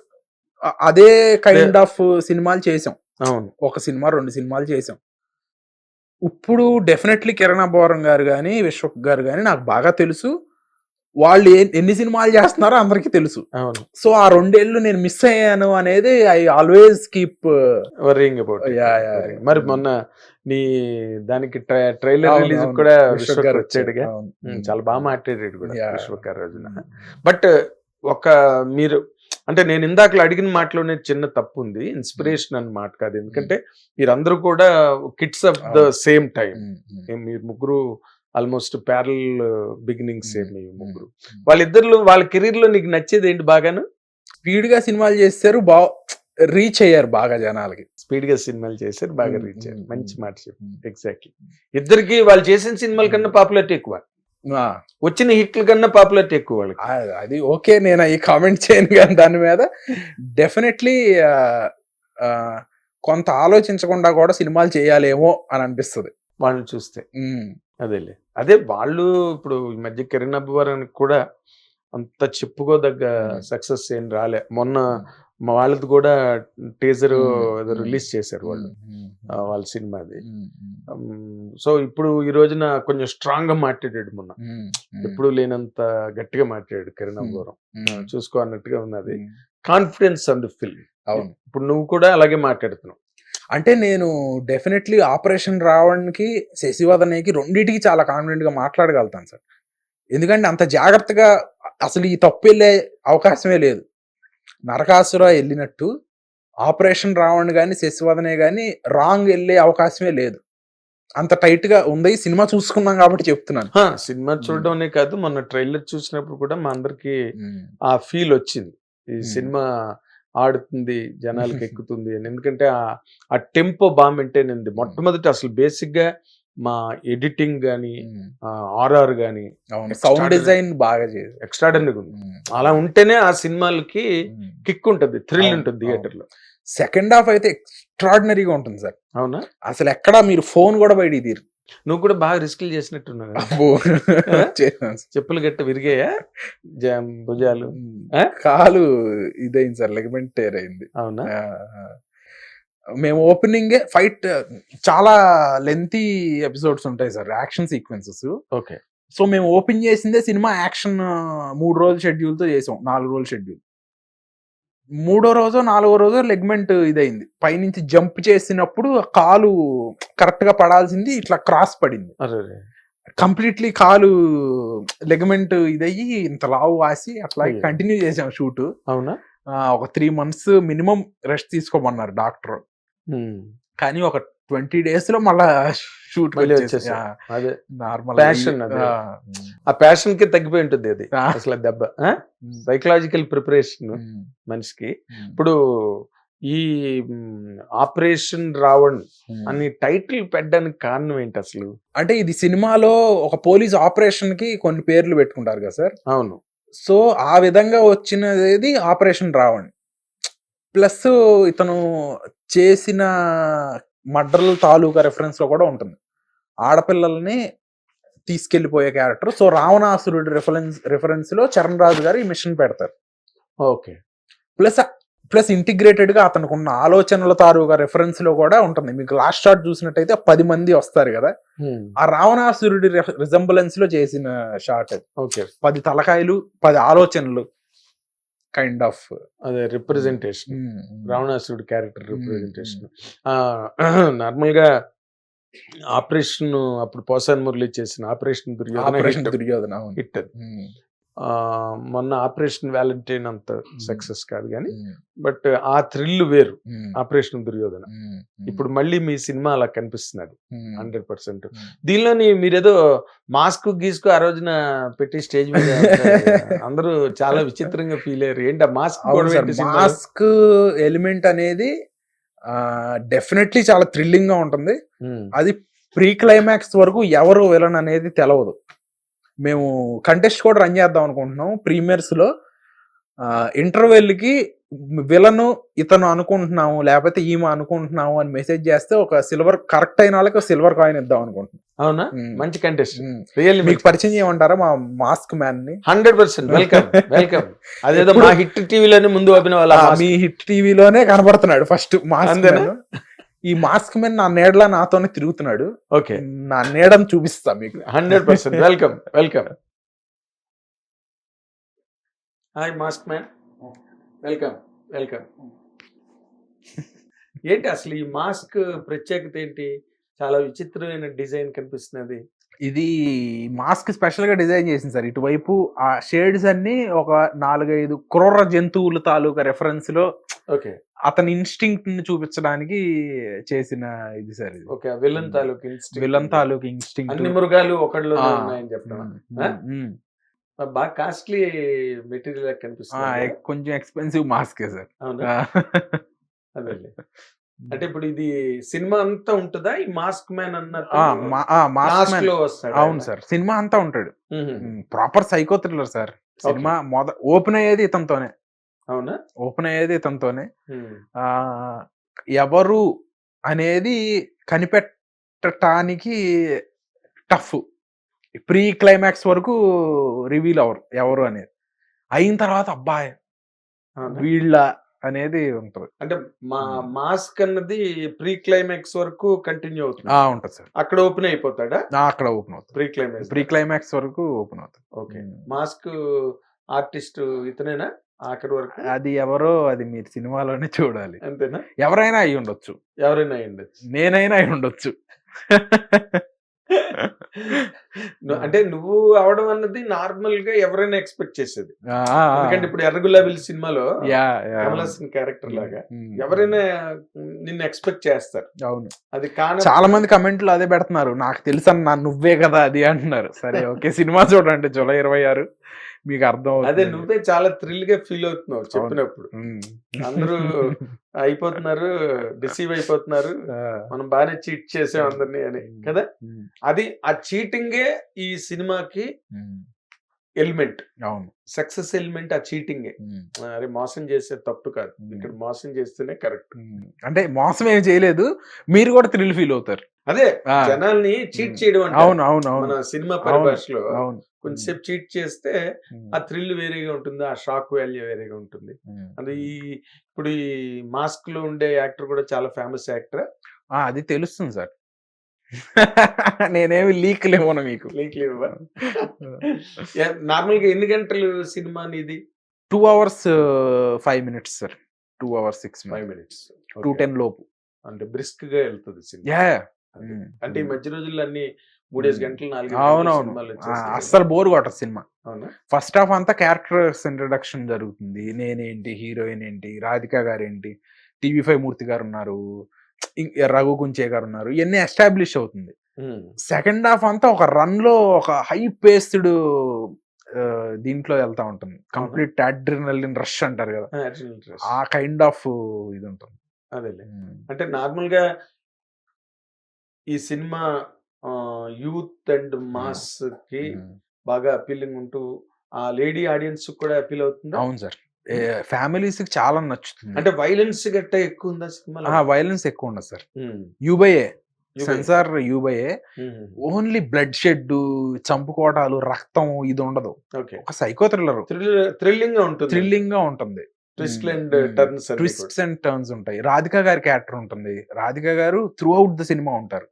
Speaker 3: అదే కైండ్ ఆఫ్ సినిమాలు చేసాం.
Speaker 4: అవును,
Speaker 3: 1 సినిమా 2 సినిమాలు చేసాం. ఇప్పుడు డెఫినెట్లీ కిరణ్ అబ్బవరం గారు కానీ విశ్వక్ గారు కానీ నాకు బాగా తెలుసు. వాళ్ళు ఎన్ని సినిమాలు చేస్తున్నారో అందరికీ తెలుసు.
Speaker 4: అవును.
Speaker 3: సో ఆ 2 ఏళ్ళు నేను మిస్ అయ్యాను అనేది I always keep
Speaker 4: worrying about. మరి మొన్న నీ దానికి ట్రైలర్ రిలీజ్ కూడా విశ్వక్ గారు వచ్చాడుగా, చాలా బాగా మాట్లాడాడు కూడా విశ్వక్ గారు రోజున. బట్ మీరు అంటే నేను ఇందాకలో అడిగిన మాటలోనే చిన్న తప్పు ఉంది, ఇన్స్పిరేషన్ అన్న మాట కాదు. ఎందుకంటే మీరందరూ కూడా kids of the same time. మీరు ముగ్గురు ఆల్మోస్ట్ ప్యారల్ బిగినింగ్స్ మీ ముగ్గురు. వాళ్ళిద్దరు వాళ్ళ కెరీర్ లో నీకు నచ్చేది ఏంటి బాగాను?
Speaker 3: స్పీడ్ గా సినిమాలు చేస్తారు, రీచ్ అయ్యారు బాగా జనాలకి.
Speaker 4: స్పీడ్ గా సినిమాలు చేశారు, బాగా రీచ్ అయ్యారు. మంచి మాట చెప్పు. ఎగ్జాక్ట్లీ. ఇద్దరికి వాళ్ళు చేసిన సినిమాల కన్నా పాపులారిటీ ఎక్కువ, వచ్చిన హిట్ల కన్నా పాపులారిటీ ఎక్కువ వాళ్ళకి.
Speaker 3: అది ఓకే, నేను ఈ కామెంట్ చేయను కానీ దాని మీద డెఫినెట్లీ కొంత ఆలోచించకుండా కూడా సినిమాలు చేయాలేమో అని అనిపిస్తుంది
Speaker 4: వాళ్ళని చూస్తే. అదే వాళ్ళు ఇప్పుడు ఈ మధ్య కిరణ్ అబ్బవరానికి కూడా అంత చెప్పుకోదగ్గ సక్సెస్ ఏం రాలే. మొన్న మా వాళ్ళది కూడా టీజర్ ఏదో రిలీజ్ చేశారు వాళ్ళు, వాళ్ళ సినిమాది. సో ఇప్పుడు ఈ రోజున కొంచెం స్ట్రాంగ్ గా మాట్లాడాడు మొన్న, ఎప్పుడు లేనంత గట్టిగా మాట్లాడాడు కిరణ్ అబ్బవరం. చూసుకో అన్నట్టుగా ఉన్నది, కాన్ఫిడెన్స్ ఆన్ ది ఫిల్మ్.
Speaker 3: అవును,
Speaker 4: ఇప్పుడు నువ్వు కూడా అలాగే మాట్లాడుతున్నావు.
Speaker 3: అంటే నేను డెఫినెట్లీ ఆపరేషన్ రావడానికి శశివదనకి రెండింటికి చాలా కాన్ఫిడెంట్ గా మాట్లాడగలుగుతాను సార్. ఎందుకంటే అంత జాగ్రత్తగా అసలు ఈ తప్పు వెళ్ళే అవకాశమే లేదు. నరకాసుర వెళ్ళినట్టు ఆపరేషన్ రావణ్ కానీ శశివదనే కానీ రాంగ్ వెళ్ళే అవకాశమే లేదు. అంత టైట్ గా ఉంది. సినిమా చూసుకున్నాం కాబట్టి చెప్తున్నాను.
Speaker 4: సినిమా చూడడమే కాదు, మొన్న ట్రైలర్ చూసినప్పుడు కూడా మా అందరికి ఆ ఫీల్ వచ్చింది, ఈ సినిమా ఆడుతుంది, జనాలకు ఎక్కుతుంది అని. ఎందుకంటే ఆ టెంపో బాగా మెయింటైన్ ఉంది. మొట్టమొదటి అసలు బేసిక్ గా మా ఎడిటింగ్ గానీ, ఆర్ఆర్ గానీ,
Speaker 3: సౌండ్ డిజైన్ బాగా
Speaker 4: ఎక్స్ట్రాడనరీగా ఉంది. అలా ఉంటేనే ఆ సినిమాలకి కిక్ ఉంటుంది, థ్రిల్ ఉంటుంది థియేటర్ లో.
Speaker 3: సెకండ్ హాఫ్ అయితే ఎక్స్ట్రాడినరీగా ఉంటుంది సార్.
Speaker 4: అవునా?
Speaker 3: అసలు ఎక్కడ మీరు ఫోన్ కూడా బయట తీరు.
Speaker 4: నువ్వు కూడా బాగా రిస్క్లు చేసినట్టున్నావు. చెప్పులు గట్ట విరిగాయా, భుజాలు,
Speaker 3: కాలు ఇదైంది సార్, లెగమెంట్ టేర్ అయింది.
Speaker 4: అవునా?
Speaker 3: మేము ఓపెనింగ్ ఫైట్ చాలా లెంతీ ఎపిసోడ్స్ ఉంటాయి sir, action sequences.
Speaker 4: Okay.
Speaker 3: So మేము ఓపెన్ చేసిందే సినిమా యాక్షన్ 3 రోజుల షెడ్యూల్ తో చేసాం, 4 రోజుల షెడ్యూల్. 3వ రోజు 4వ రోజు లెగ్మెంట్ ఇదైంది. పైనుంచి జంప్ చేసినప్పుడు కాలు కరెక్ట్ గా పడాల్సింది ఇట్లా క్రాస్ పడింది. కంప్లీట్లీ కాలు లెగ్మెంట్ ఇదయ్యి ఇంత లావు వాసి అట్లా కంటిన్యూ చేసాం షూట్.
Speaker 4: అవునా?
Speaker 3: ఒక 3 months మినిమం రెస్ట్ తీసుకోమన్నారు డాక్టర్. కానీ ఒక 20 days లో మళ్ళా షూట్
Speaker 4: నార్మల్. ఆ ప్యాషన్ కి తగ్గిపోయి ఉంటుంది అది అసలు దెబ్బ. సైకలాజికల్ ప్రిపరేషన్ మనిషికి. ఇప్పుడు ఈ ఆపరేషన్ రావణ్ అని టైటిల్ పెట్టడానికి కారణం ఏంటి అసలు?
Speaker 3: అంటే ఇది సినిమాలో ఒక పోలీస్ ఆపరేషన్ కి కొన్ని పేర్లు పెట్టుకుంటారు కదా సార్.
Speaker 4: అవును.
Speaker 3: సో ఆ విధంగా వచ్చినది ఆపరేషన్ రావణ్. ప్లస్ ఇతను చేసిన మర్డర్ల తాలూకా రెఫరెన్స్ లో కూడా ఉంటుంది. ఆడపిల్లల్ని తీసుకెళ్లిపోయే క్యారెక్టర్. సో రావణాసురుడి రెఫరెన్స్ లో చరణ్ రాజు గారు ఈ మిషన్ పెడతారు.
Speaker 4: ఓకే.
Speaker 3: ప్లస్ ఇంటిగ్రేటెడ్ గా అతనికి ఉన్న ఆలోచనల తాలూకా రెఫరెన్స్ లో కూడా ఉంటుంది. మీకు లాస్ట్ షాట్ చూసినట్టయితే 10 మంది వస్తారు కదా, ఆ రావణాసురుడి రిజంబులెన్స్ లో చేసిన షాట్ అది.
Speaker 4: ఓకే.
Speaker 3: 10 తలకాయలు 10 ఆలోచనలు కైండ్ ఆఫ్
Speaker 4: అదే రిప్రజెంటేషన్, రావణాసురుడి క్యారెక్టర్ రిప్రజెంటేషన్. నార్మల్ గా ఆపరేషన్ అప్పుడు పోసాన్ మురళి చేసిన ఆపరేషన్ దుర్యోధన హిట్ అది. మొన్న ఆపరేషన్ వ్యాలంటైన్ అంత సక్సెస్ కాదు కానీ, బట్ ఆ థ్రిల్ వేరు ఆపరేషన్ దుర్యోధన. ఇప్పుడు మళ్ళీ మీ సినిమా అలా కనిపిస్తున్నది 100%. దీనిలోని మీరేదో మాస్క్ గీసుకు ఆ రోజున పెట్టి స్టేజ్ మీద అందరూ చాలా విచిత్రంగా ఫీల్ అయ్యారు. ఏంటి ఆ
Speaker 3: మాస్క్ ఎలిమెంట్ అనేది డెఫినెట్లీ చాలా థ్రిల్లింగ్ గా ఉంటుంది. అది ప్రీ క్లైమాక్స్ వరకు ఎవరు విలన్ అనేది తెలవదు. మేము కంటెస్ట్ కూడా రన్ చేద్దాం అనుకుంటున్నాం ప్రీమియర్స్ లో. ఇంటర్వెల్ కి విలను ఇతను అనుకుంటున్నాము లేకపోతే ఈమె అనుకుంటున్నాము అని మెసేజ్ చేస్తే ఒక సిల్వర్, కరెక్ట్ అయిన వాళ్ళకి సిల్వర్ కాయిన్ ఇద్దాం అనుకుంటున్నాం.
Speaker 4: అవునా? మంచి కంటెస్ట్.
Speaker 3: మీకు పరిచయం చేయమంటారా మా మాస్క్ మ్యాన్ ని?
Speaker 4: 100% వెల్కమ్. వెల్కమ్. అదేదో మా హిట్ టీవీలోనే ముందు
Speaker 3: మీ హిట్ టీవీలోనే కనబడుతున్నాడు ఫస్ట్ మాస్క్ మ్యాన్. ఈ మాస్క్ మ్యాన్ నా నీడలా నాతోనే తిరుగుతున్నాడు.
Speaker 4: ఓకే.
Speaker 3: నా నీడని చూపిస్తా మీకు.
Speaker 4: 100% welcome. Welcome. Hi mask man, welcome. Welcome. ఏంటి అసలు ఈ మాస్క్ ప్రత్యేకత ఏంటి? చాలా విచిత్రమైన డిజైన్ కనిపిస్తున్నది.
Speaker 3: ఇది మాస్క్ స్పెషల్ గా డిజైన్ చేసింది సార్. ఇటువైపు ఆ షేడ్స్ అన్ని ఒక 4-5 క్రూర జంతువుల తాలూకా రెఫరెన్స్ లో
Speaker 4: ఓకే
Speaker 3: అతని ఇన్స్టింక్ట్ ని చూపించడానికి చేసిన ఇది సార్. ఇది
Speaker 4: ఓకే విలన్ తాలూకు instinct.
Speaker 3: విలన్ తాలూకా ఇన్స్టింక్ట్.
Speaker 4: అన్ని మృగాలు ఒకళ్ళు ఉన్నాయని చెప్తాను. బాగా కాస్ట్లీ మెటీరియల్ కనిపిస్తుంది.
Speaker 3: కొంచెం ఎక్స్పెన్సివ్ మాస్కే సార్.
Speaker 4: అవునా? అదే అంటే ఇప్పుడు ఇది సినిమా అంతా ఉంటుందా ఈ మాస్క్ మ్యాన్
Speaker 3: మాస్క్
Speaker 4: లో వస్తాడు?
Speaker 3: అవును సార్, సినిమా అంతా ఉంటాడు. Proper psycho thriller sir. Cinema open అయ్యేది ఇతనితోనే.
Speaker 4: అవునా?
Speaker 3: ఓపెన్ అయ్యేది ఇతనితోనే. ఎవరు అనేది కనిపెట్టడానికి టఫ్. ప్రీ క్లైమాక్స్ వరకు రివీల్ ఎవరు అనేది. అయిన తర్వాత అబ్బాయి వీళ్ళ అనేది ఉంటది.
Speaker 4: అంటే మాస్క్ అన్నది ప్రీ క్లైమాక్స్ వరకు కంటిన్యూ అవుతుంది.
Speaker 3: ఉంటది సార్.
Speaker 4: అక్కడ ఓపెన్ అయిపోతాడా?
Speaker 3: అక్కడ ఓపెన్ అవుతుంది.
Speaker 4: ప్రీ
Speaker 3: క్లైమాక్స్ వరకు ఓపెన్ అవుతుంది.
Speaker 4: ఓకే. మాస్క్ ఆర్టిస్ట్ ఇతనేనా ఆఖరి వరకు?
Speaker 3: అది ఎవరో అది మీరు సినిమాలోనే చూడాలి.
Speaker 4: అంతేనా?
Speaker 3: ఎవరైనా అయి ఉండొచ్చు.
Speaker 4: ఎవరైనా అయి ఉండొచ్చు.
Speaker 3: నేనైనా అయి ఉండొచ్చు.
Speaker 4: అంటే నువ్వు అవడం అన్నది నార్మల్ గా ఎవరైనా ఎక్స్పెక్ట్ చేసేది. ఎందుకంటే ఇప్పుడు ఎర్ర గులాబీల సినిమాలో కమల్ హాసన్ క్యారెక్టర్ లాగా ఎవరైనా నిన్ను ఎక్స్పెక్ట్ చేస్తారు.
Speaker 3: అవును.
Speaker 4: అది కానీ
Speaker 3: చాలా మంది కమెంట్లు అదే పెడుతున్నారు. నాకు తెలుసు అన్న నువ్వే కదా అది అంటున్నారు. సరే ఓకే, సినిమా చూడండి జూలై 26 మీకు అర్థం.
Speaker 4: అదే నువ్వే చాలా థ్రిల్ గా ఫీల్ అవుతున్నావు చెప్పినప్పుడు. అందరూ అయిపోతున్నారు, డిసీవ్ అయిపోతున్నారు, మనం బాగానే చీట్ చేసాం అందరినీ అని కదా. అది ఆ చీటింగే ఈ సినిమాకి ఎలిమెంట్.
Speaker 3: అవును,
Speaker 4: సక్సెస్ ఎలిమెంట్ ఆ చీటింగే. అరే మోసం చేసే తప్పు కాదు, ఇక్కడ మోసం చేస్తేనే కరెక్ట్.
Speaker 3: అంటే మోసం ఏం చేయలేదు, మీరు కూడా థ్రిల్ ఫీల్ అవుతారు.
Speaker 4: అదే జనాల్ని చీట్ చేయడం అంటే.
Speaker 3: అవును అవును అవును.
Speaker 4: మన సినిమా పరిభాషలో
Speaker 3: అవును.
Speaker 4: కొంచెంసేపు చీట్ చేస్తే ఆ థ్రిల్ వేరేగా ఉంటుంది, ఆ షాక్ వాల్యూ వేరేగా ఉంటుంది. అంటే ఇప్పుడు ఈ మాస్క్ లో ఉండే యాక్టర్ కూడా చాలా ఫేమస్ యాక్టర్.
Speaker 3: అది తెలుస్తుంది సార్. నేనేమి లీక్ లేవను మీకు.
Speaker 4: లీక్ లేవా? నార్మల్ గా ఎన్ని గంటలు సినిమా ఇది?
Speaker 3: 2 hours 5 minutes sir. 2 hours 6 minutes. 2:10 లోపు.
Speaker 4: అంటే బ్రిస్క్ గా వెళ్తుంది సినిమా. అంటే ఈ మధ్య రోజుల్లో అన్ని 3 గంటలు 4
Speaker 3: అవునవును. అస్సలు బోర్ కొట్టదు సినిమా. ఫస్ట్ హాఫ్ అంతా క్యారెక్టర్స్ ఇంట్రడక్షన్ జరుగుతుంది. నేనేంటి, హీరోయిన్ ఏంటి, రాధిక గారు ఏంటి, TV5 మూర్తి గారు ఉన్నారు, రఘు కుంచే గారు ఉన్నారు, ఇవన్నీ ఎస్టాబ్లిష్ అవుతుంది. సెకండ్ హాఫ్ అంతా ఒక రన్ లో ఒక హై పేస్డ్ దీంట్లో వెళ్తా ఉంటుంది. కంప్లీట్ అడ్రినలిన్ రష్ అంటారు కదా, ఆ కైండ్ ఆఫ్ ఇది ఉంటుంది.
Speaker 4: అదే అంటే నార్మల్ గా ఈ సినిమా యూత్ అండ్ మాస్ కి బాగా అపీలింగ్ ఉంటూ ఆ లేడీ ఆడియన్స్ కూడా అపీల్ అవుతుంది.
Speaker 3: అవును సార్, ఫ్యామిలీస్ కి చాలా నచ్చుతుంది.
Speaker 4: అంటే వైలెన్స్ గట్ట ఎక్కువ ఉందా సినిమా?
Speaker 3: వైలెన్స్ ఎక్కువ ఉండదు sir. U by A censor, U by A only bloodshed, చంపుకోటాలు, రక్తం ఇది ఉండదు. ఒక సైకో థ్రిల్లర్,
Speaker 4: థ్రిల్లింగ్ గా ఉంటుంది.
Speaker 3: థ్రిల్లింగ్ గా ఉంటుంది. ట్విస్ట్స్ అండ్ టర్న్స్ ఉంటాయి. రాధిక గారి క్యారెక్టర్ ఉంటుంది. రాధిక గారు త్రూ అవుట్ ద సినిమా ఉంటారు.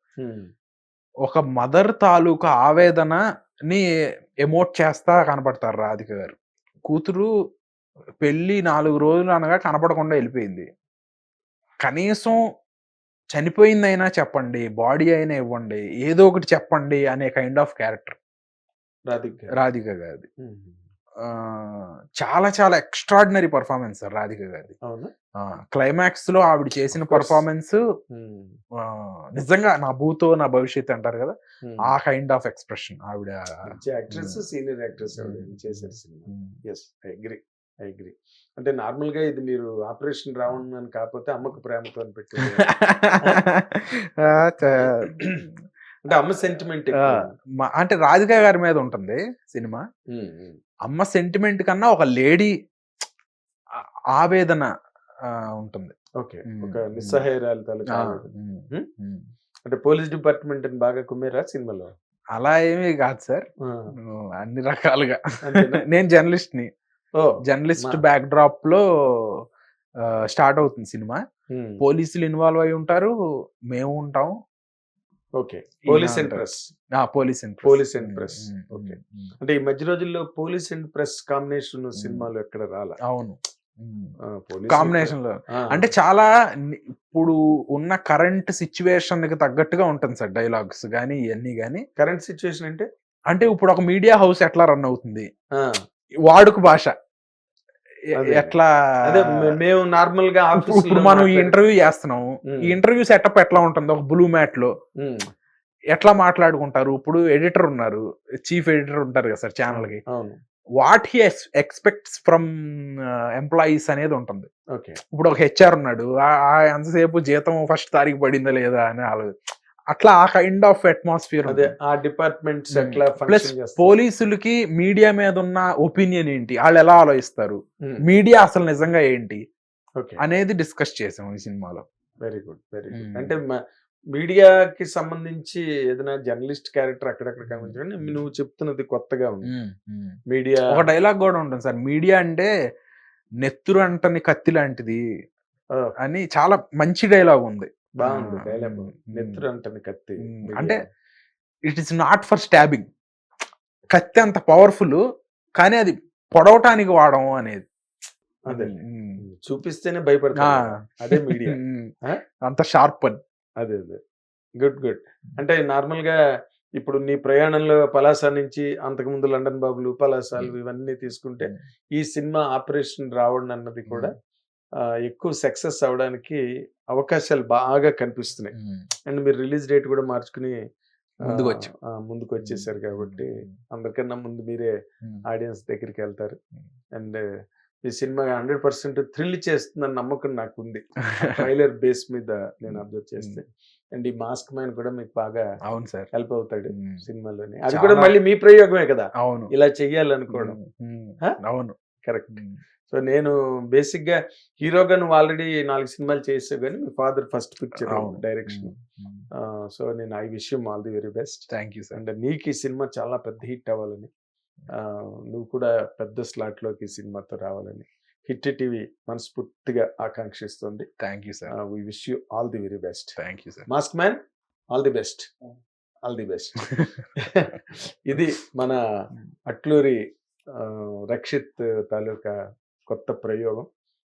Speaker 3: ఒక మదర్ తాలూకా ఆవేదనని ఎమోట్ చేస్తా కనపడతారు రాధిక గారు. కూతురు పెళ్లి 4 రోజులు అనగా కనపడకుండా వెళ్ళిపోయింది. కనీసం చనిపోయిందైనా చెప్పండి, బాడీ అయినా ఇవ్వండి, ఏదో ఒకటి చెప్పండి అనే కైండ్ ఆఫ్ క్యారెక్టర్ రాధిక గారిది. చాలా చాలా ఎక్స్ట్రాడినరీ పర్ఫార్మెన్స్ సార్ రాధిక గారిది. క్లైమాక్స్ లో ఆవిడ చేసిన పర్ఫార్మెన్స్ నిజంగా నా భూతో నా భవిష్యత్ అంటారు కదా, ఆ కైండ్ ఆఫ్ ఎక్స్ప్రెషన్ ఆవిడ.
Speaker 4: యాక్ట్రెస్, సీనియర్ యాక్ట్రెస్ చేశారు సినిమా. Yes, I agree. అంటే నార్మల్ గా ఇది మీరు ఆపరేషన్ రావణ్ అని కాకపోతే అమ్మకు ప్రేమతో అని పెట్టి అంటే అమ్మ సెంటిమెంట్
Speaker 3: అంటే రాధిక గారి మీద ఉంటుంది సినిమా. అమ్మ సెంటిమెంట్ కన్నా ఒక లేడీ ఆవేదన ఉంటుంది.
Speaker 4: ఓకే, ఒక నిస్సహాయరాలు తాలూకా. అంటే పోలీస్ డిపార్ట్మెంట్ అని బాగా కుమ్మేరా సినిమాలో?
Speaker 3: అలా ఏమీ కాదు సార్, అన్ని రకాలుగా. నేను జర్నలిస్ట్ ని, జర్నలిస్ట్ బ్యాక్ డ్రాప్ లో స్టార్ట్ అవుతుంది సినిమా. పోలీసులు ఇన్వాల్వ్ అయి ఉంటారు, మేము ఉంటాం.
Speaker 4: Okay, police and press. Police and press. Okay, అంటే ఈ మధ్య రోజుల్లో పోలీస్ అండ్ ప్రెస్ కాంబినేషన్ సినిమాలు ఎక్కడ రాలా.
Speaker 3: అవును, కాంబినేషన్ లో అంటే చాలా ఇప్పుడు ఉన్న కరెంట్ సిచ్యువేషన్ కి తగ్గట్టుగా ఉంటుంది సార్ డైలాగ్స్ గానీ ఇవన్నీ గానీ.
Speaker 4: కరెంట్ సిచ్యువేషన్ అంటే
Speaker 3: అంటే ఇప్పుడు ఒక మీడియా హౌస్ ఎట్లా రన్ అవుతుంది,
Speaker 4: ఆ,
Speaker 3: వాడుక భాష
Speaker 4: అదే.
Speaker 3: ఎట్లా,
Speaker 4: అదే మేము నార్మల్ గా
Speaker 3: ఇప్పుడు మనం ఈ ఇంటర్వ్యూ చేస్తున్నాం, ఈ ఇంటర్వ్యూ సెటప్ ఎట్లా ఉంటుంది ఒక బ్లూ మ్యాట్ లో ఎట్లా మాట్లాడుకుంటారు. ఇప్పుడు ఎడిటర్ ఉన్నారు, చీఫ్ ఎడిటర్ ఉంటారు కదా సార్ ఛానల్ కి,
Speaker 4: అవును,
Speaker 3: what he expects from employees అనేది ఉంటుంది.
Speaker 4: ఓకే,
Speaker 3: ఇప్పుడు ఒక హెచ్ఆర్ ఉన్నాడు, ఎంతసేపు జీతం ఫస్ట్ తారీఖు పడిందా లేదా అని అట్లా ఆ కైండ్ ఆఫ్ అట్మాస్ఫియర్.
Speaker 4: అదే ఆ డిపార్ట్మెంట్స్ ఎట్లా
Speaker 3: ప్లస్
Speaker 4: ఫంక్షన్ చేస్తాయి.
Speaker 3: పోలీసులకి మీడియా మీద ఉన్న ఒపీనియన్ ఏంటి, వాళ్ళు ఎలా ఆలోచిస్తారు, మీడియా అసలు నిజంగా ఏంటి
Speaker 4: ఓకే,
Speaker 3: అనేది డిస్కస్ చేసాం ఈ సినిమాలో.
Speaker 4: Very good, very good. అంటే మీడియాకి సంబంధించి ఏదైనా జర్నలిస్ట్ క్యారెక్టర్ అక్కడక్కడ కనిపించడం, నువ్వు చెప్తున్నది కొత్తగా ఉంది. మీడియా
Speaker 3: ఒక డైలాగ్ కూడా ఉంటుంది సార్, మీడియా అంటే నెత్తురు అంటని కత్తి లాంటిది అని, చాలా మంచి డైలాగ్ ఉంది.
Speaker 4: బాగుంది డైలాగ్, నెత్తురు అంటని కత్తి.
Speaker 3: అంటే it is not for stabbing, కత్తి అంత పవర్ఫుల్ కానీ అది పొడవటానికి వాడడం అనేది.
Speaker 4: అదే చూపిస్తేనే భయపడతా, అదే మీడియా
Speaker 3: అంత షార్ప్ అని.
Speaker 4: అదే అదే, గుడ్ గుడ్. అంటే నార్మల్ గా ఇప్పుడు నీ ప్రయాణంలో పలాస నుంచి అంతకుముందు లండన్ బాబులు, పలాసాలు ఇవన్నీ తీసుకుంటే ఈ సినిమా ఆపరేషన్ రావడం అన్నది కూడా ఎక్కువ సక్సెస్ అవడానికి అవకాశాలు బాగా కనిపిస్తున్నాయి. అండ్ మీరు రిలీజ్ డేట్ కూడా మార్చుకుని ముందుకు వచ్చేసారు కాబట్టి అందరికన్నా ముందు మీరే ఆడియన్స్ దగ్గరికి వెళ్తారు. అండ్ ఈ సినిమా 100% థ్రిల్ చేస్తుందని నమ్మకం నాకు ఉంది, ట్రైలర్ బేస్ మీద నేను అబ్జర్వ్ చేస్తే. అండ్ ఈ మాస్క్ మ్యాన్ కూడా మీకు బాగా
Speaker 3: అవును సార్
Speaker 4: హెల్ప్ అవుతాడు సినిమాలోని. అది కూడా మళ్ళీ మీ ప్రయోగమే కదా,
Speaker 3: అవును,
Speaker 4: ఇలా చెయ్యాలనుకోవడం.
Speaker 3: అవును,
Speaker 4: కరెక్ట్. సో నేను బేసిక్ గా హీరోగా నువ్వు ఆల్రెడీ 4 సినిమాలు చేసావు, కానీ మీ father first picture direction. So నేను I wish you all the very best.
Speaker 3: Thank you sir.
Speaker 4: And నీకు ఈ సినిమా చాలా పెద్ద హిట్ అవ్వాలని, నువ్వు కూడా పెద్ద స్లాట్ లోకి ఈ సినిమాతో రావాలని హిట్ టీవీ మనస్ఫూర్తిగా ఆకాంక్షిస్తుంది.
Speaker 3: Thank you sir.
Speaker 4: We wish you all the very best.
Speaker 3: Thank you sir.
Speaker 4: Mask man, all the best, all the best. ఇది మన అట్లూరి రక్షిత్ తాలూకా కొత్త ప్రయోగం.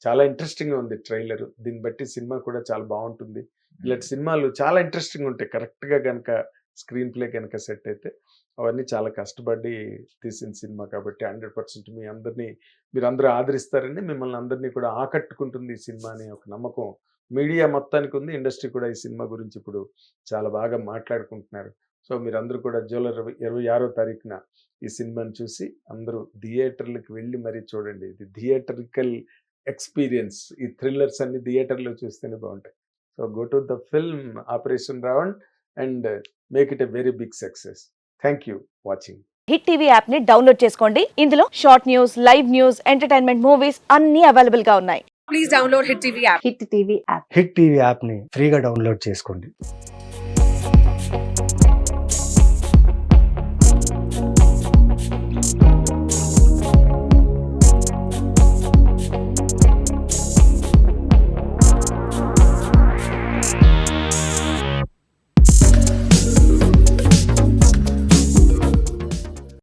Speaker 4: చాలా ఇంట్రెస్టింగ్ గా ఉంది ట్రైలర్, దీన్ని బట్టి సినిమా కూడా చాలా బాగుంటుంది. ఇలాంటి సినిమాలు చాలా ఇంట్రెస్టింగ్ ఉంటాయి కరెక్ట్ గా కనుక స్క్రీన్ ప్లే కనుక సెట్ అయితే. అవన్నీ చాలా కష్టపడి తీసిన సినిమా కాబట్టి 100% మీరు అందరూ ఆదరిస్తారని, మిమ్మల్ని అందరినీ కూడా ఆకట్టుకుంటుంది ఈ సినిమా అనే ఒక నమ్మకం మీడియా మొత్తానికి ఉంది. ఇండస్ట్రీ కూడా ఈ సినిమా గురించి ఇప్పుడు చాలా బాగా మాట్లాడుకుంటున్నారు. సో మీరందరూ కూడా జూలై 26వ తారీఖున ఈ సినిమాని చూసి అందరూ థియేటర్లకు వెళ్ళి మరీ చూడండి. ఇది థియేటరికల్ ఎక్స్పీరియన్స్. ఈ థ్రిల్లర్స్ అన్ని థియేటర్లో చూస్తేనే బాగుంటాయి. So go to the film operation Ravan and make it a very big success. Thank you watching.
Speaker 8: Hit TV app ని డౌన్లోడ్ చేసుకోండి. ఇందులో short news, live news, entertainment movies అన్ని అవైలబుల్ గా ఉన్నాయి.
Speaker 7: Please download hit TV app.
Speaker 9: Hit TV యాప్ని ఫ్రీగా download చేసుకోండి.